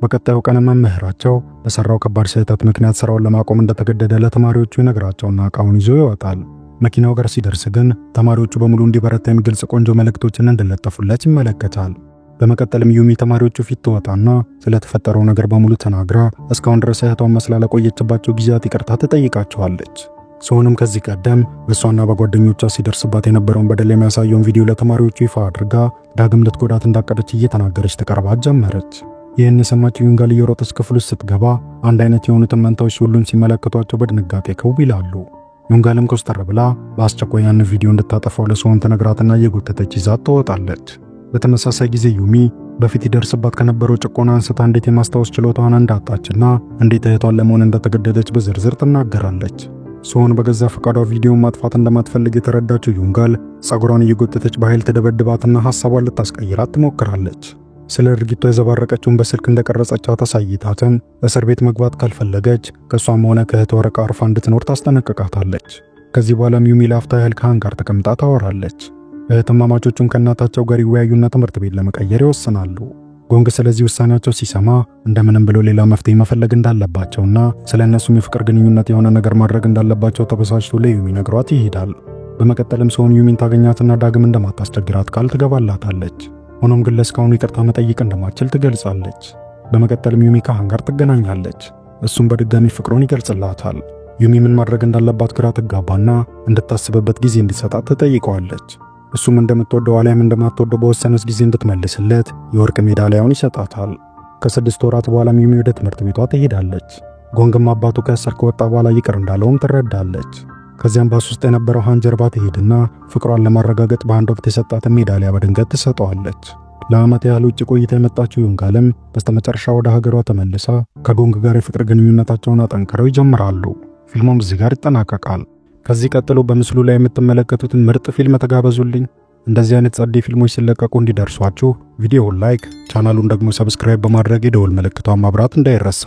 Speaker 1: በቀጣዩ ቀን መምህራቸው በሰራው ከባድ ስህተት ምክንያት ስራውን ለማቆም እንደተገደደ ለተማሪዎቹ ይነግራቸውና ዕቃውን ይዞ ይወጣል። መኪናው ጋር ሲደርስ ግን ተማሪዎቹ በሙሉ እንዲበረታ የሚገልጽ ቆንጆ መልእክቶችን እንደለጠፉለት ይመለከታል። በመቀጠልም ዩሚ ተማሪዎቹ ፊት ትወጣና ስለተፈጠረው ነገር በሙሉ ተናግራ እስካሁን ድረስ እህቷን መስላ ለቆየችባቸው ጊዜያት ይቅርታ ትጠይቃቸዋለች። ሶንም ከዚህ ቀደም በሷና በጓደኞቿ ሲደርስባት የነበረውን በደል የሚያሳየውን ቪዲዮ ለተማሪዎቹ ይፋ አድርጋ ዳግም ልትጎዳት እንዳቀደች እየተናገረች ተቀርባት ጀመረች። ይህን የሰማችው ዩንጋል እየሮጠች ክፍል ውስጥ ስትገባ አንድ አይነት የሆኑትን መንታዎች ሁሉም ሲመለከቷቸው በድንጋጤ ከው ይላሉ። ዩንጋልም ኮስተር ብላ በአስቸኳይ ያን ቪዲዮ እንድታጠፋው ለሶን ተነግራትና እየጎተተች ይዛት ትወጣለች። በተመሳሳይ ጊዜ ዩሚ በፊት ይደርስባት ከነበረው ጭቆና አንስታ እንዴት የማስታወስ ችሎታዋን እንዳጣችና እንዴት እህቷን ለመሆን እንደተገደደች በዝርዝር ትናገራለች። ሶን በገዛ ፈቃዷ ቪዲዮን ማጥፋት እንደማትፈልግ የተረዳችው ዩንጋል ጸጉሯን እየጎተተች በኃይል ተደበድባትና ሐሳቧን ልታስቀይራት ትሞክራለች። ስለ ድርጊቷ የዘባረቀችውን በስልክ እንደቀረጸቻት አሳይታትም እስር ቤት መግባት ካልፈለገች ከሷም ሆነ ከእህቷ ርቃ አርፋ እንድትኖር ታስጠነቅቃታለች። ከዚህ በኋላም ዩሚ ለአፍታ ያህል ከሃን ጋር ተቀምጣ ታወራለች። እህትማማቾቹም ከእናታቸው ጋር ይወያዩና ትምህርት ቤት ለመቀየር ይወስናሉ። ጎንግ ስለዚህ ውሳኔያቸው ሲሰማ እንደምንም ብሎ ሌላ መፍትሄ መፈለግ እንዳለባቸውና ስለነሱም የፍቅር ግንኙነት የሆነ ነገር ማድረግ እንዳለባቸው ተበሳጭቶ ለዩሚ ነግሯት ይሄዳል። በመቀጠልም ሰውን ዩሚን ታገኛትና ዳግም እንደማታስቸግራት ቃል ትገባላታለች። ሆኖም ግን ለስካሁኑ ይቅርታ መጠየቅ እንደማትችል ትገልጻለች። በመቀጠልም ዩሚ ከሃን ጋር ትገናኛለች። እሱም በድጋሚ ፍቅሩን ይገልጽላታል። ዩሚ ምን ማድረግ እንዳለባት ግራ ትጋባና እንድታስብበት ጊዜ እንዲሰጣት ትጠይቀዋለች። እሱም እንደምትወደው አሊያም እንደማትወደው በወሰነች ጊዜ እንድትመልስለት የወርቅ ሜዳሊያውን ይሰጣታል። ከ6 ወራት በኋላ ዩሚ ወደ ትምህርት ቤቷ ትሄዳለች። ጎንግም አባቱ ከእስር ከወጣ በኋላ ይቅር እንዳለውም ትረዳለች። ከዚያም ባስ ውስጥ የነበረው ሃን ጀርባ ትሄድና ፍቅሯን ለማረጋገጥ በአንድ ወቅት የሰጣትን ሜዳሊያ በድንገት ትሰጠዋለች። ለዓመት ያህል ውጭ ቆይታ የመጣችው ዩንጋልም በስተመጨረሻ ወደ ሀገሯ ተመልሳ ከጎንግ ጋር የፍቅር ግንኙነታቸውን አጠንክረው ይጀምራሉ። ፊልሙም እዚህ ጋር ይጠናቀቃል። ከዚህ ቀጥሎ በምስሉ ላይ የምትመለከቱትን ምርጥ ፊልም ተጋበዙልኝ። እንደዚህ አይነት ጸዴ ፊልሞች ሲለቀቁ እንዲደርሷችሁ ቪዲዮውን ላይክ፣ ቻናሉን ደግሞ ሰብስክራይብ በማድረግ የደወል ምልክቷን ማብራት እንዳይረሳ።